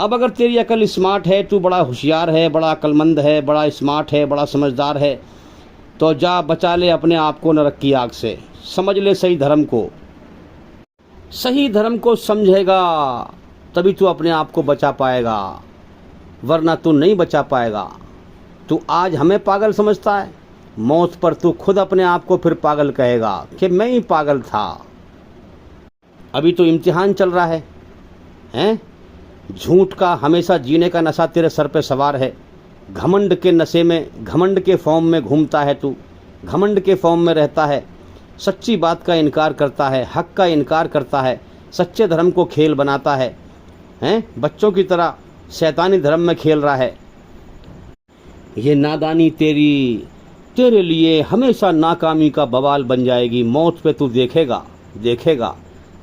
B: अब अगर तेरी अकल स्मार्ट है, तू बड़ा होशियार है, बड़ा अक्लमंद है, बड़ा स्मार्ट है, बड़ा समझदार है, तो जा बचा ले अपने आप को नरक की आग से। समझ ले सही धर्म को, सही धर्म को समझेगा तभी तू अपने आप को बचा पाएगा, वरना तू नहीं बचा पाएगा। तू आज हमें पागल समझता है, मौत पर तू खुद अपने आप को फिर पागल कहेगा कि मैं ही पागल था। अभी तो इम्तिहान चल रहा है, हैं? झूठ का हमेशा जीने का नशा तेरे सर पे सवार है। घमंड के नशे में, घमंड के फॉर्म में घूमता है तू, घमंड के फॉर्म में रहता है, सच्ची बात का इनकार करता है, हक का इनकार करता है, सच्चे धर्म को खेल बनाता है, हैं? बच्चों की तरह शैतानी धर्म में खेल रहा है। ये नादानी तेरे लिए हमेशा नाकामी का बवाल बन जाएगी। मौत पे तू देखेगा।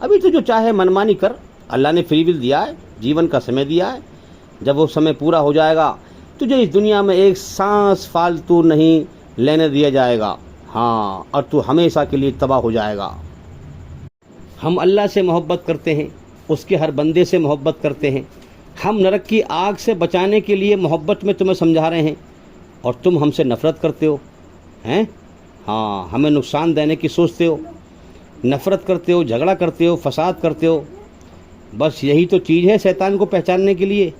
B: अभी तो जो चाहे मनमानी कर, अल्लाह ने फ्री विल दिया है, जीवन का समय दिया है। जब वो समय पूरा हो जाएगा तुझे इस दुनिया में एक सांस फालतू नहीं लेने दिया जाएगा। हाँ, और तू हमेशा के लिए तबाह हो जाएगा। हम अल्लाह से मोहब्बत करते हैं, उसके हर बंदे से मोहब्बत करते हैं। हम नरक की आग से बचाने के लिए मोहब्बत में तुम्हें समझा रहे हैं और तुम हमसे नफ़रत करते हो, हैं? हाँ, हमें नुकसान देने की सोचते हो, नफ़रत करते हो, झगड़ा करते हो, फसाद करते हो। बस यही तो चीज़ है शैतान को पहचानने के लिए,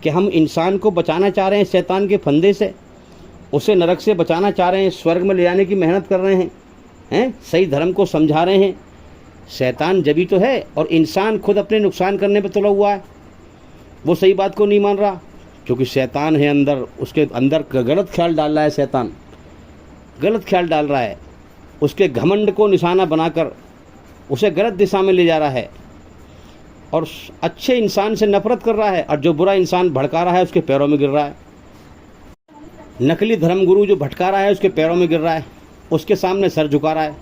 B: कि हम इंसान को बचाना चाह रहे हैं शैतान के फंदे से, उसे नरक से बचाना चाह रहे हैं, स्वर्ग में ले जाने की मेहनत कर रहे हैं, सही धर्म को समझा रहे हैं। शैतान जभी तो है, और इंसान खुद अपने नुकसान करने पर तुला हुआ है। वो सही बात को नहीं मान रहा, क्योंकि शैतान है अंदर, उसके अंदर गलत ख्याल डाल रहा है। शैतान गलत ख्याल डाल रहा है, उसके घमंड को निशाना बनाकर उसे गलत दिशा में ले जा रहा है, और अच्छे इंसान से नफरत कर रहा है, और जो बुरा इंसान भड़का रहा है उसके पैरों में गिर रहा है। नकली धर्मगुरु जो भटका रहा है उसके पैरों में गिर रहा है, उसके सामने सर झुका रहा है।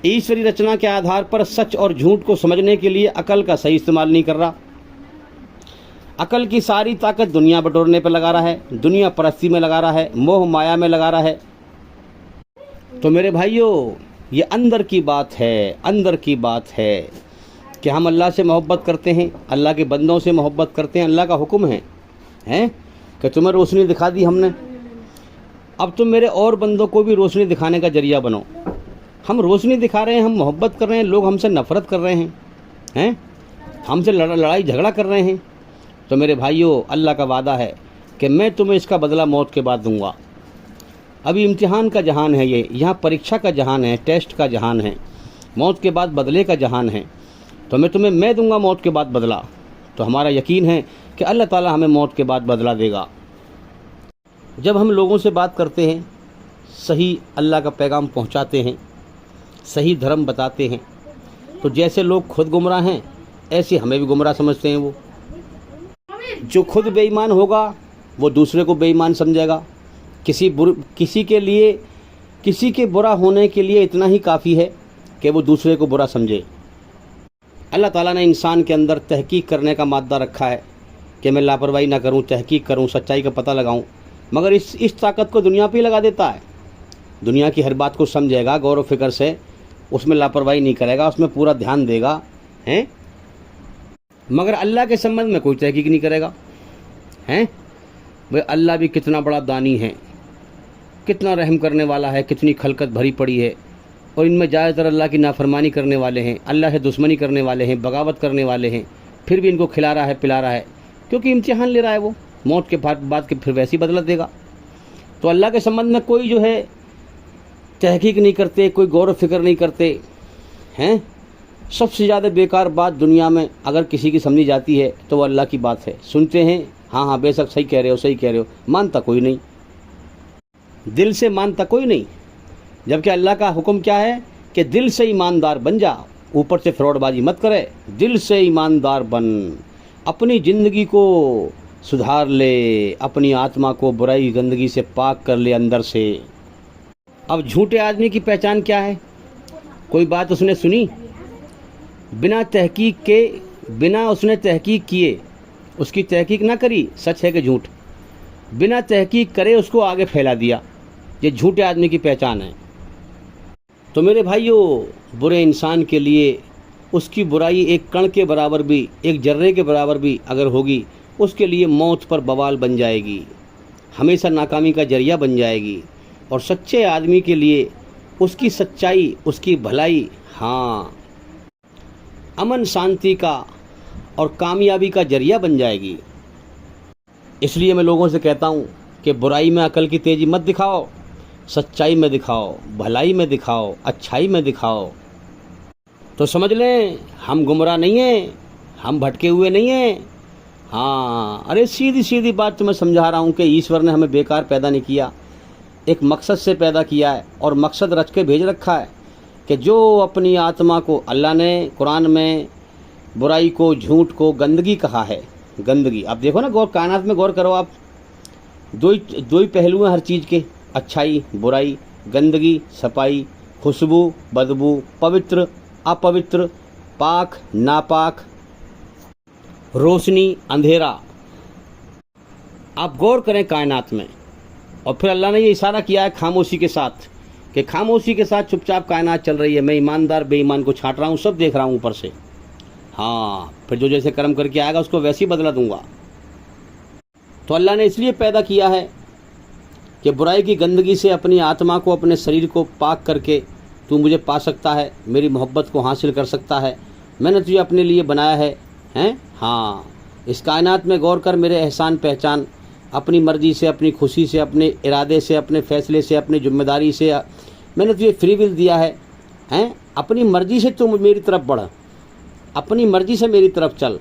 B: ईश्वरी रचना के आधार पर सच और झूठ को समझने के लिए अकल का सही इस्तेमाल नहीं कर रहा। अकल की सारी ताकत दुनिया बटोरने पर लगा रहा है, दुनिया परस्ती में लगा रहा है, मोह माया में लगा रहा है। तो मेरे भाइयों, ये अंदर की बात है, अंदर की बात है कि हम अल्लाह से मोहब्बत करते हैं, अल्लाह के बंदों से मोहब्बत करते हैं। अल्लाह का हुक्म है, हैं? कि तुम्हें रोशनी दिखा दी हमने, अब तुम मेरे और बंदों को भी रोशनी दिखाने का जरिया बनो। हम रोशनी दिखा रहे हैं, हम मोहब्बत कर रहे हैं, लोग हमसे नफ़रत कर रहे हैं, हमसे लड़ाई झगड़ा कर रहे हैं। तो मेरे भाइयों, अल्लाह का वादा है कि मैं तुम्हें इसका बदला मौत के बाद दूंगा। अभी इम्तिहान का जहान है ये, यहाँ परीक्षा का जहान है, टेस्ट का जहान है, मौत के बाद बदले का जहान है। तो मैं दूंगा मौत के बाद बदला। तो हमारा यकीन है कि अल्लाह ताला हमें मौत के बाद बदला देगा। जब हम लोगों से बात करते हैं, सही अल्लाह का पैगाम पहुंचाते हैं, सही धर्म बताते हैं, तो जैसे लोग खुद गुमराह हैं ऐसे हमें भी गुमराह समझते हैं। वो जो खुद बेईमान होगा वो दूसरे को बेईमान समझेगा। किसी के बुरा होने के लिए इतना ही काफ़ी है कि वो दूसरे को बुरा समझे। अल्लाह ताला ने इंसान के अंदर तहकीक करने का मादा रखा है कि मैं लापरवाही ना करूं, तहकीक करूं, सच्चाई का पता लगाऊं, मगर इस ताकत को दुनिया पे ही लगा देता है। दुनिया की हर बात को समझेगा गौर व फिक्र से, उसमें लापरवाही नहीं करेगा, उसमें पूरा ध्यान देगा, हैं? मगर अल्लाह के संबंध में कोई तहकीक नहीं करेगा, हैं? भाई अल्लाह भी कितना बड़ा दानी है, कितना रहम करने वाला है, कितनी खलकत भरी पड़ी है, और इनमें ज़्यादातर अल्लाह की नाफरमानी करने वाले हैं, अल्लाह से दुश्मनी करने वाले हैं, बगावत करने वाले हैं। फिर भी इनको खिला रहा है, पिला रहा है, क्योंकि इम्तिहान ले रहा है। वो मौत के बाद के फिर वैसी बदला देगा। तो अल्लाह के संबंध में कोई जो है तहकीक नहीं करते, कोई गौर व फिक्र नहीं करते, हैं? सबसे ज़्यादा बेकार बात दुनिया में अगर किसी की समझी जाती है तो वो अल्लाह की बात है। सुनते हैं, हाँ बेशक सही कह रहे हो, सही कह रहे हो, मानता कोई नहीं, दिल से मानता कोई नहीं। जबकि अल्लाह का हुक्म क्या है कि दिल से ईमानदार बन जा, ऊपर से फ्रॉडबाजी मत करे, दिल से ईमानदार बन, अपनी ज़िंदगी को सुधार ले, अपनी आत्मा को बुराई गंदगी से पाक कर ले अंदर से। अब झूठे आदमी की पहचान क्या है? कोई बात उसने सुनी, बिना उसने तहकीक किए, उसकी तहकीक ना करी, सच है कि झूठ, बिना तहकीक करे उसको आगे फैला दिया, ये झूठे आदमी की पहचान है। तो मेरे भाइयों, बुरे इंसान के लिए उसकी बुराई एक कण के बराबर भी, एक जर्रे के बराबर भी अगर होगी, उसके लिए मौत पर बवाल बन जाएगी, हमेशा नाकामी का जरिया बन जाएगी। और सच्चे आदमी के लिए उसकी सच्चाई, उसकी भलाई, हाँ, अमन शांति का और कामयाबी का जरिया बन जाएगी। इसलिए मैं लोगों से कहता हूँ कि बुराई में अकल की तेज़ी मत दिखाओ, सच्चाई में दिखाओ, भलाई में दिखाओ, अच्छाई में दिखाओ। तो समझ लें हम गुमराह नहीं हैं, हम भटके हुए नहीं हैं। हाँ, अरे सीधी सीधी बात तुम्हें समझा रहा हूँ कि ईश्वर ने हमें बेकार पैदा नहीं किया, एक मकसद से पैदा किया है और मकसद रच के भेज रखा है कि जो अपनी आत्मा को, अल्लाह ने कुरान में बुराई को, झूठ को गंदगी कहा है। गंदगी, आप देखो ना, गौर कायनात में गौर करो आप, दो ही पहलू हैं हर चीज़ के, अच्छाई बुराई, गंदगी सफाई, खुशबू बदबू, पवित्र अपवित्र, पाक नापाक, रोशनी अंधेरा। आप गौर करें कायनात में, और फिर अल्लाह ने ये इशारा किया है खामोशी के साथ कि खामोशी के साथ चुपचाप कायनात चल रही है, मैं ईमानदार बेईमान को छांट रहा हूँ, सब देख रहा हूँ ऊपर से। हाँ, फिर जो जैसे कर्म करके आएगा उसको वैसे ही बदला दूंगा। तो अल्लाह ने इसलिए पैदा किया है कि बुराई की गंदगी से अपनी आत्मा को, अपने शरीर को पाक करके तू मुझे पा सकता है, मेरी मोहब्बत को हासिल कर सकता है। मैंने तुझे अपने लिए बनाया है, हैं? हाँ, इस कायनात में गौर कर, मेरे एहसान पहचान, अपनी मर्ज़ी से, अपनी खुशी से, अपने इरादे से, अपने फ़ैसले से, अपनी जिम्मेदारी से मैंने तुझे फ्री विल दिया है, हैं? अपनी मर्ज़ी से तू मेरी तरफ बढ़, अपनी मर्ज़ी से मेरी तरफ चल,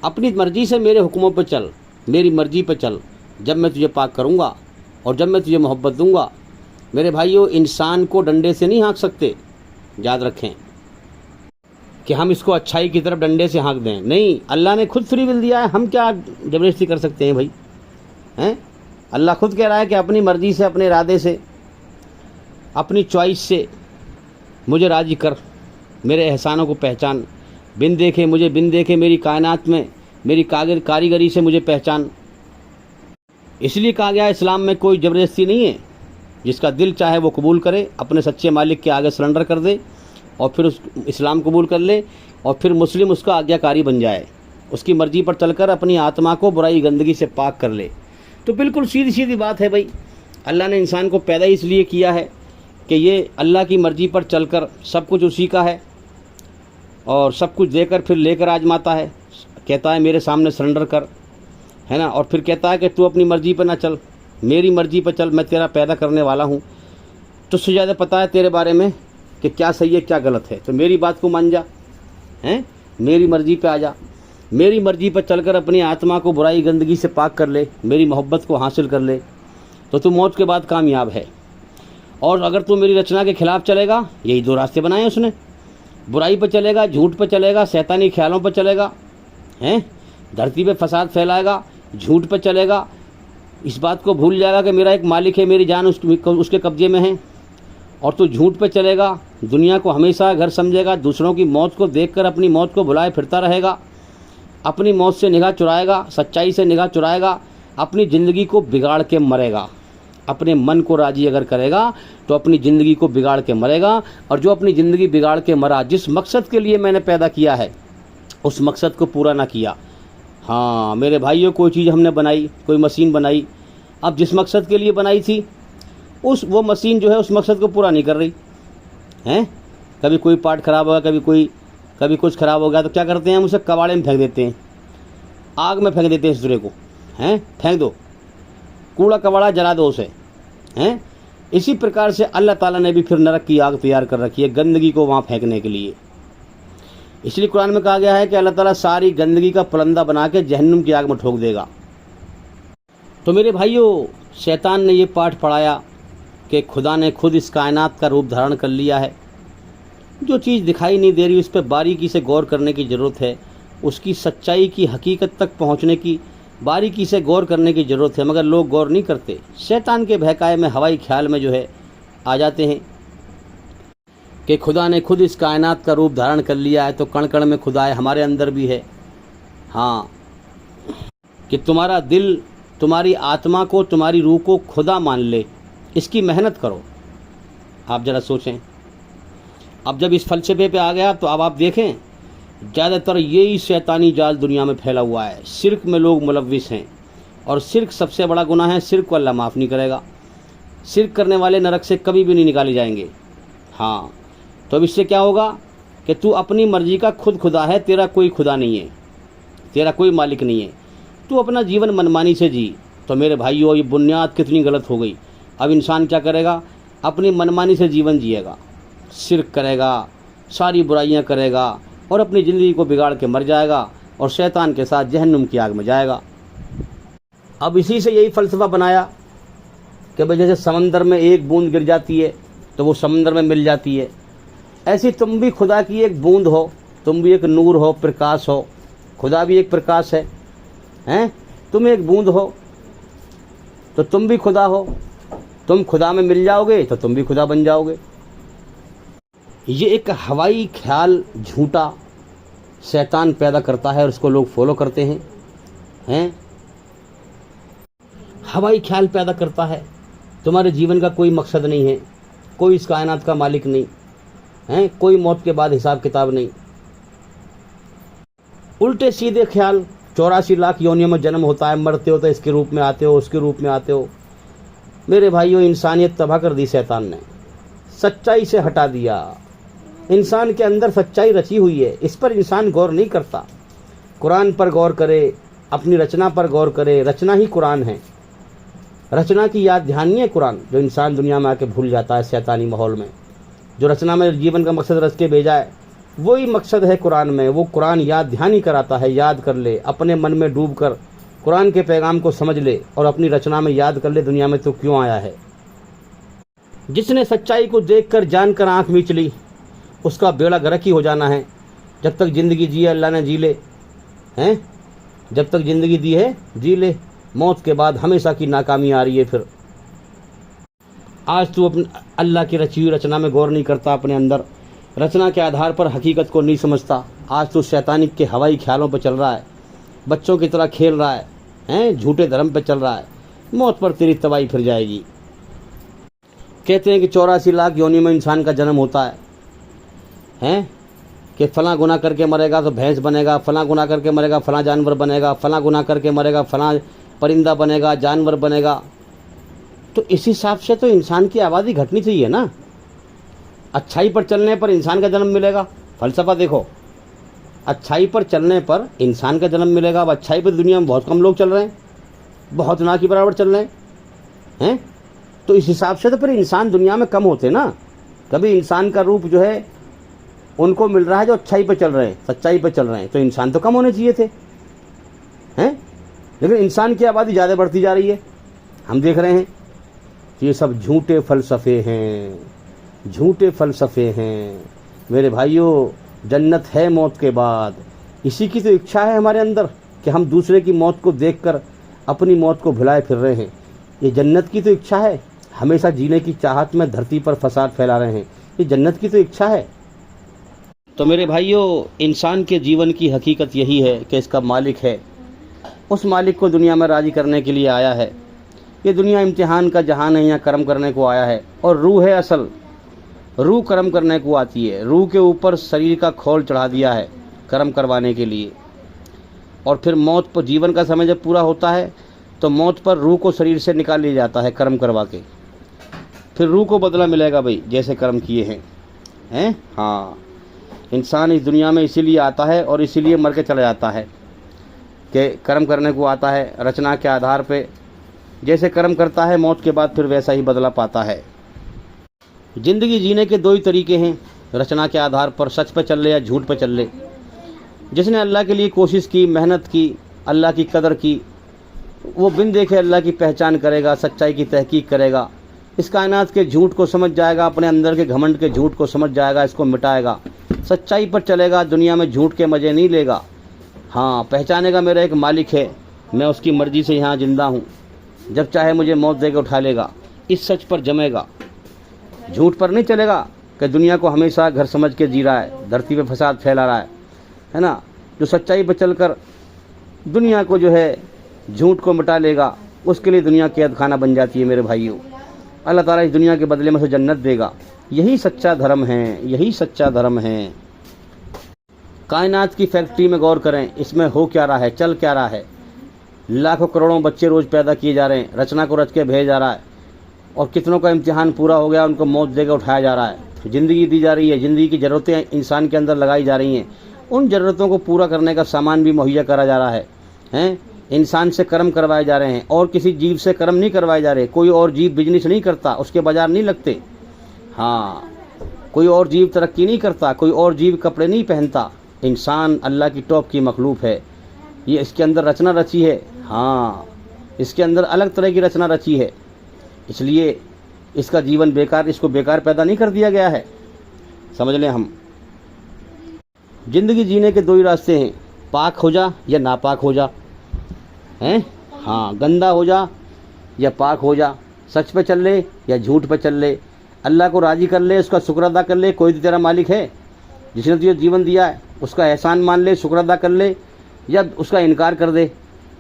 B: अपनी मर्ज़ी से मेरे हुक्मों पर चल, मेरी मर्ज़ी पर चल, जब मैं तुझे पाक करूँगा और जब मैं तुझे मोहब्बत दूँगा। मेरे भाइयों, इंसान को डंडे से नहीं हाँक सकते, याद रखें कि हम इसको अच्छाई की तरफ डंडे से हाँक दें, नहीं, अल्लाह ने खुद फ्री विल दिया है, हम क्या ज़बरदस्ती कर सकते हैं भाई, हैं? अल्लाह खुद कह रहा है कि अपनी मर्ज़ी से, अपने इरादे से, अपनी चॉइस से मुझे राज़ी कर, मेरे एहसानों को पहचान, बिन देखे मुझे, बिन देखे मेरी कायनात में मेरी कारीगरी से मुझे पहचान। इसलिए कहा गया इस्लाम में कोई ज़बरदस्ती नहीं है, जिसका दिल चाहे वो कबूल करे, अपने सच्चे मालिक के आगे सरेंडर कर दे और फिर उस इस्लाम कबूल कर ले और फिर मुस्लिम उसका आज्ञाकारी बन जाए, उसकी मर्ज़ी पर चलकर अपनी आत्मा को बुराई गंदगी से पाक कर ले। तो बिल्कुल सीधी सीधी बात है भाई, अल्लाह ने इंसान को पैदा इसलिए किया है कि ये अल्लाह की मर्ज़ी पर चलकर, सब कुछ उसी का है और सब कुछ देकर फिर लेकर आजमाता है। कहता है मेरे सामने सरेंडर कर, है ना, और फिर कहता है कि तू अपनी मर्ज़ी पर ना चल, मेरी मर्ज़ी पर चल, मैं तेरा पैदा करने वाला हूँ, तुझसे ज़्यादा पता है तेरे बारे में कि क्या सही है क्या गलत है, तो मेरी बात को मान जा, हैं? मेरी मर्ज़ी पे आ जा, मेरी मर्ज़ी पर चलकर अपनी आत्मा को बुराई गंदगी से पाक कर ले, मेरी मोहब्बत को हासिल कर ले, तो तू मौत के बाद कामयाब है। और अगर तू मेरी रचना के ख़िलाफ़ चलेगा, यही दो रास्ते बनाए हैं उसने, बुराई पर चलेगा, झूठ पर चलेगा, शैतानी ख्यालों पर चलेगा, हैं? धरती पे फसाद फैलाएगा, झूठ पर चलेगा, इस बात को भूल जाएगा कि मेरा एक मालिक है, मेरी जान उसके कब्जे में है, और तू झूठ पे चलेगा, दुनिया को हमेशा घर समझेगा, दूसरों की मौत को देखकर अपनी मौत को भुलाए फिरता रहेगा, अपनी मौत से निगाह चुराएगा, सच्चाई से निगाह चुराएगा, अपनी ज़िंदगी को बिगाड़ के मरेगा। अपने मन को राज़ी अगर करेगा तो अपनी ज़िंदगी को बिगाड़ के मरेगा, और जो अपनी ज़िंदगी बिगाड़ के मरा, जिस मकसद के लिए मैंने पैदा किया है उस मकसद को पूरा ना किया। हाँ मेरे भाइयों, कोई चीज़ हमने बनाई, कोई मशीन बनाई, अब जिस मकसद के लिए बनाई थी वो मशीन जो है उस मकसद को पूरा नहीं कर रही हैं। कभी कोई पार्ट ख़राब होगा, कभी कुछ ख़राब हो गया तो क्या करते हैं हम उसे कबाड़े में फेंक देते हैं, आग में फेंक देते हैं इस दूसरे को, हैं? फेंक दो, कूड़ा कबाड़ा जला दो उसे, हैं? इसी प्रकार से अल्लाह ताला ने भी फिर नरक की आग तैयार कर रखी है गंदगी को वहाँ फेंकने के लिए। इसलिए कुरान में कहा गया है कि अल्लाह ताला सारी गंदगी का पलंदा बना के जहन्नुम की आग में ठोक देगा। तो मेरे भाइयों, शैतान ने ये पाठ पढ़ाया कि खुदा ने खुद इस कायनात का रूप धारण कर लिया है, जो चीज़ दिखाई नहीं दे रही उस पर बारीकी से गौर करने की ज़रूरत है, उसकी सच्चाई की हकीकत तक पहुँचने की बारीकी से गौर करने की ज़रूरत है, मगर लोग गौर नहीं करते, शैतान के बहकाए में, हवाई ख्याल में जो है आ जाते हैं कि खुदा ने खुद इस कायनात का रूप धारण कर लिया है, तो कण कण में खुदा है, हमारे अंदर भी है। हाँ, कि तुम्हारा दिल, तुम्हारी आत्मा को, तुम्हारी रूह को खुदा मान ले, इसकी मेहनत करो। आप ज़रा सोचें, अब जब इस फलसफे पे आ गया तो अब आप देखें ज़्यादातर यही शैतानी जाल दुनिया में फैला हुआ है। शिर्क में लोग मुलव्विस हैं, और शिर्क सबसे बड़ा गुनाह है, शिर्क को अल्लाह माफ़ नहीं करेगा। शिर्क करने वाले नरक से कभी भी नहीं निकाले जाएंगे। हाँ, तो अब इससे क्या होगा कि तू अपनी मर्ज़ी का खुद खुदा है, तेरा कोई खुदा नहीं है, तेरा कोई मालिक नहीं है, तू अपना जीवन मनमानी से जी। तो मेरे भाइयों, ये बुनियाद कितनी गलत हो गई। अब इंसान क्या करेगा? अपनी मनमानी से जीवन जिएगा, शिर्क करेगा, सारी बुराइयां करेगा और अपनी ज़िंदगी को बिगाड़ के मर जाएगा और शैतान के साथ जहन्नुम की आग में जाएगा। अब इसी से यही फ़लसफ़ा बनाया कि भाई जैसे समंदर में एक बूंद गिर जाती है तो वो समंदर में मिल जाती है, ऐसी तुम भी खुदा की एक बूंद हो, तुम भी एक नूर हो, प्रकाश हो। खुदा भी एक प्रकाश है, हैं? तुम एक बूंद हो तो तुम भी खुदा हो। तुम खुदा में मिल जाओगे तो तुम भी खुदा बन जाओगे। ये एक हवाई ख्याल झूठा शैतान पैदा करता है और उसको लोग फॉलो करते हैं। हवाई ख्याल पैदा करता है, तुम्हारे जीवन का कोई मकसद नहीं है, कोई इस कायनात का मालिक नहीं है, कोई मौत के बाद हिसाब किताब नहीं। उल्टे सीधे ख्याल, 84 लाख योनियों में जन्म होता है, मरते हो तो इसके रूप में आते हो, उसके रूप में आते हो। मेरे भाइयों, इंसानियत तबाह कर दी शैतान ने, सच्चाई से हटा दिया। इंसान के अंदर सच्चाई रची हुई है, इस पर इंसान गौर नहीं करता। कुरान पर गौर करे, अपनी रचना पर गौर करे। रचना ही कुरान है, रचना की याद ध्यानी है कुरान, जो इंसान दुनिया में आके भूल जाता है शैतानी माहौल में। जो रचना में जीवन का मकसद रच के भेजा है वही मकसद है कुरान में। वो कुरान याद ध्यानी कराता है, याद कर ले, अपने मन में डूब कर कुरान के पैगाम को समझ ले और अपनी रचना में याद कर ले दुनिया में तो क्यों आया है। जिसने सच्चाई को देखकर जानकर आंख मीच ली उसका बेड़ा गर्क ही हो जाना है। जब तक ज़िंदगी जी है अल्लाह ने जी ले, हैं? जब तक ज़िंदगी दी है जी ले, मौत के बाद हमेशा की नाकामी आ रही है। फिर आज तू अपने अल्लाह की रची हुई रचना में गौर नहीं करता, अपने अंदर रचना के आधार पर हकीकत को नहीं समझता। आज तू शैतानी के हवाई ख्यालों पर चल रहा है, बच्चों की तरह खेल रहा है, झूठे धर्म पर चल रहा है। मौत पर तेरी तबाही फिर जाएगी। कहते हैं कि 84 लाख योनि में इंसान का जन्म होता है, कि फलां गुनाह करके मरेगा तो भैंस बनेगा, फलां गुनाह करके मरेगा फलां जानवर बनेगा, फलां गुनाह करके मरेगा फलां परिंदा बनेगा, जानवर बनेगा। तो इस हिसाब से तो इंसान की आबादी घटनी चाहिए ना। अच्छाई पर चलने पर इंसान का जन्म मिलेगा। फ़लसफ़ा देखो, अच्छाई पर चलने पर इंसान का जन्म मिलेगा। अब अच्छाई पर दुनिया में बहुत कम लोग चल रहे हैं, बहुत ना के बराबर चल रहे हैं। तो इस हिसाब से तो फिर इंसान दुनिया में कम होते ना। कभी इंसान का रूप जो है उनको मिल रहा है जो अच्छाई पर चल रहे हैं, सच्चाई पर चल रहे हैं, तो इंसान तो कम होने चाहिए थे, हैं? लेकिन इंसान की आबादी ज़्यादा बढ़ती जा रही है। हम देख रहे हैं ये सब झूठे फ़लसफ़े हैं, झूठे फ़लसफ़े हैं। मेरे भाइयों, जन्नत है मौत के बाद। इसी की तो इच्छा है हमारे अंदर कि हम दूसरे की मौत को देखकर अपनी मौत को भुलाए फिर रहे हैं। ये जन्नत की तो इच्छा है। हमेशा जीने की चाहत में धरती पर फसाद फैला रहे हैं, ये जन्नत की तो इच्छा है। तो मेरे भाइयों, इंसान के जीवन की हकीकत यही है कि इसका मालिक है, उस मालिक को दुनिया में राज़ी करने के लिए आया है। ये दुनिया इम्तिहान का जहान है, यहाँ कर्म करने को आया है। और रूह है असल, रूह कर्म करने को आती है। रूह के ऊपर शरीर का खोल चढ़ा दिया है कर्म करवाने के लिए। और फिर मौत पर, जीवन का समय जब पूरा होता है तो मौत पर रूह को शरीर से निकाल लिया जाता है कर्म करवा के। फिर रूह को बदला मिलेगा भाई, जैसे कर्म किए हैं। हाँ, इंसान इस दुनिया में इसीलिए आता है और इसीलिए मर के चला जाता है कि कर्म करने को आता है। रचना के आधार पे जैसे कर्म करता है, मौत के बाद फिर वैसा ही बदला पाता है। ज़िंदगी जीने के दो ही तरीके हैं, रचना के आधार पर, सच पे चल ले या झूठ पे चल ले। जिसने अल्लाह के लिए कोशिश की, मेहनत की, अल्लाह की कदर की, वो बिन देखे अल्लाह की पहचान करेगा, सच्चाई की तहकीक करेगा, इस कायनात के झूठ को समझ जाएगा, अपने अंदर के घमंड के झूठ को समझ जाएगा, इसको मिटाएगा, सच्चाई पर चलेगा, दुनिया में झूठ के मज़े नहीं लेगा। हाँ, पहचानेगा मेरा एक मालिक है, मैं उसकी मर्ज़ी से यहाँ ज़िंदा हूँ, जब चाहे मुझे मौत देकर उठा लेगा। इस सच पर जमेगा, झूठ पर नहीं चलेगा कि दुनिया को हमेशा घर समझ के जी रहा है, धरती पे फसाद फैला रहा है ना। जो सच्चाई पर चलकर दुनिया को जो है झूठ को मिटा लेगा, उसके लिए दुनिया कैद खाना बन जाती है। मेरे भाइयों, अल्लाह ताला इस दुनिया के बदले में उसे जन्नत देगा। यही सच्चा धर्म है, यही सच्चा धर्म है। कायनात की फैक्ट्री में गौर करें, इसमें हो क्या रहा है, चल क्या रहा है। लाखों करोड़ों बच्चे रोज़ पैदा किए जा रहे हैं, रचना को रच के भेजा जा रहा है, और कितनों का इम्तिहान पूरा हो गया, उनको मौत देकर उठाया जा रहा है। ज़िंदगी दी जा रही है, ज़िंदगी की ज़रूरतें इंसान के अंदर लगाई जा रही हैं, उन ज़रूरतों को पूरा करने का सामान भी मुहैया करा जा रहा है। इंसान से कर्म करवाए जा रहे हैं, और किसी जीव से कर्म नहीं करवाए जा रहे। कोई और जीव बिजनेस नहीं करता, उसके बाजार नहीं लगते। हाँ, कोई और जीव तरक्की नहीं करता, कोई और जीव कपड़े नहीं पहनता। इंसान अल्लाह की टॉप की मखलूक है। ये इसके अंदर रचना रची है। हाँ, इसके अंदर अलग तरह की रचना रची है, इसलिए इसका जीवन बेकार, इसको बेकार पैदा नहीं कर दिया गया है। समझ लें हम, ज़िंदगी जीने के दो ही रास्ते हैं, पाक हो जा या नापाक हो जा, हैं? हाँ, गंदा हो जा या पाक हो जा, सच पे चल ले या झूठ पे चल ले, अल्लाह को राज़ी कर ले, उसका शुक्र अदा कर ले। कोई तो तेरा मालिक है जिसने तुझे जीवन दिया है, उसका एहसान मान ले, शुक्र अदा कर ले, या उसका इनकार कर दे,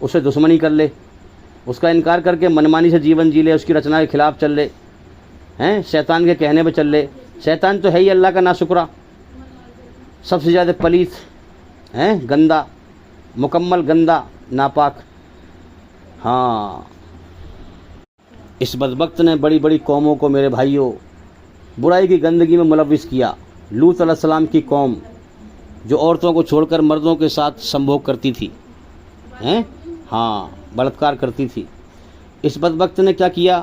B: उससे दुश्मनी कर ले, उसका इनकार करके मनमानी से जीवन जी ले, उसकी रचना के खिलाफ चल ले, हैं? शैतान के कहने पे चल ले। शैतान तो है ही अल्लाह का नाशुक्रा, सबसे ज़्यादा पलीत, हैं? गंदा, मुकम्मल गंदा, नापाक। हाँ, इस बदबख्त ने बड़ी बड़ी कौमों को मेरे भाइयों बुराई की गंदगी में मुलव्विस किया। लूत अलैहिस्सलाम की कौम जो औरतों को छोड़कर मर्दों के साथ संभोग करती थी, हैं? हाँ, बलात्कार करती थी। इस बदबख्त ने क्या किया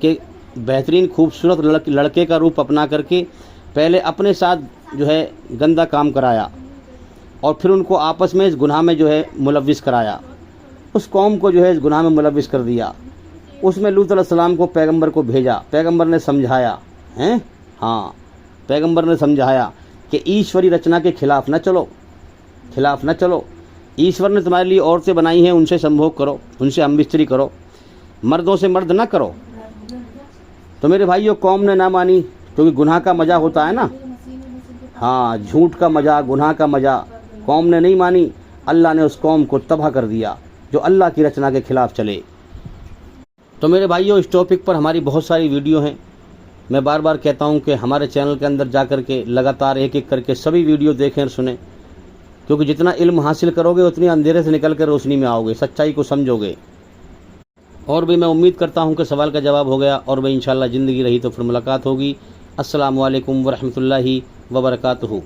B: कि बेहतरीन खूबसूरत लड़के का रूप अपना करके पहले अपने साथ जो है गंदा काम कराया और फिर उनको आपस में इस गुनाह में जो है मुलव्विस कराया। उस कौम को जो है इस गुनाह में मुलव्विस कर दिया। उसमें लूत अलैहिस्सलाम को पैगंबर को भेजा, पैगंबर ने समझाया, हैं? हाँ, पैगंबर ने समझाया कि ईश्वरी रचना के खिलाफ न चलो, खिलाफ न चलो। ईश्वर ने तुम्हारे लिए औरतें बनाई हैं, उनसे संभोग करो, उनसे हमबिस्तरी करो, मर्दों से मर्द ना करो। तो मेरे भाइयों, कौम ने ना मानी, क्योंकि गुनाह का मज़ा होता है ना। हाँ, झूठ का मज़ा, गुनाह का मज़ा, कौम ने नहीं मानी। अल्लाह ने उस कौम को तबाह कर दिया जो अल्लाह की रचना के खिलाफ चले। तो मेरे भाइयों, इस टॉपिक पर हमारी बहुत सारी वीडियो हैं। मैं बार बार कहता हूं कि हमारे चैनल के अंदर जा कर के लगातार एक एक करके सभी वीडियो देखें और सुनें, क्योंकि जितना इल्म हासिल करोगे उतनी अंधेरे से निकल कर रोशनी में आओगे, सच्चाई को समझोगे। और भी मैं उम्मीद करता हूं कि सवाल का जवाब हो गया, और भाई इंशाल्लाह ज़िंदगी रही तो फिर मुलाकात होगी। अस्सलामु अलैकुम वरहमतुल्लाहि वबरकातुहू।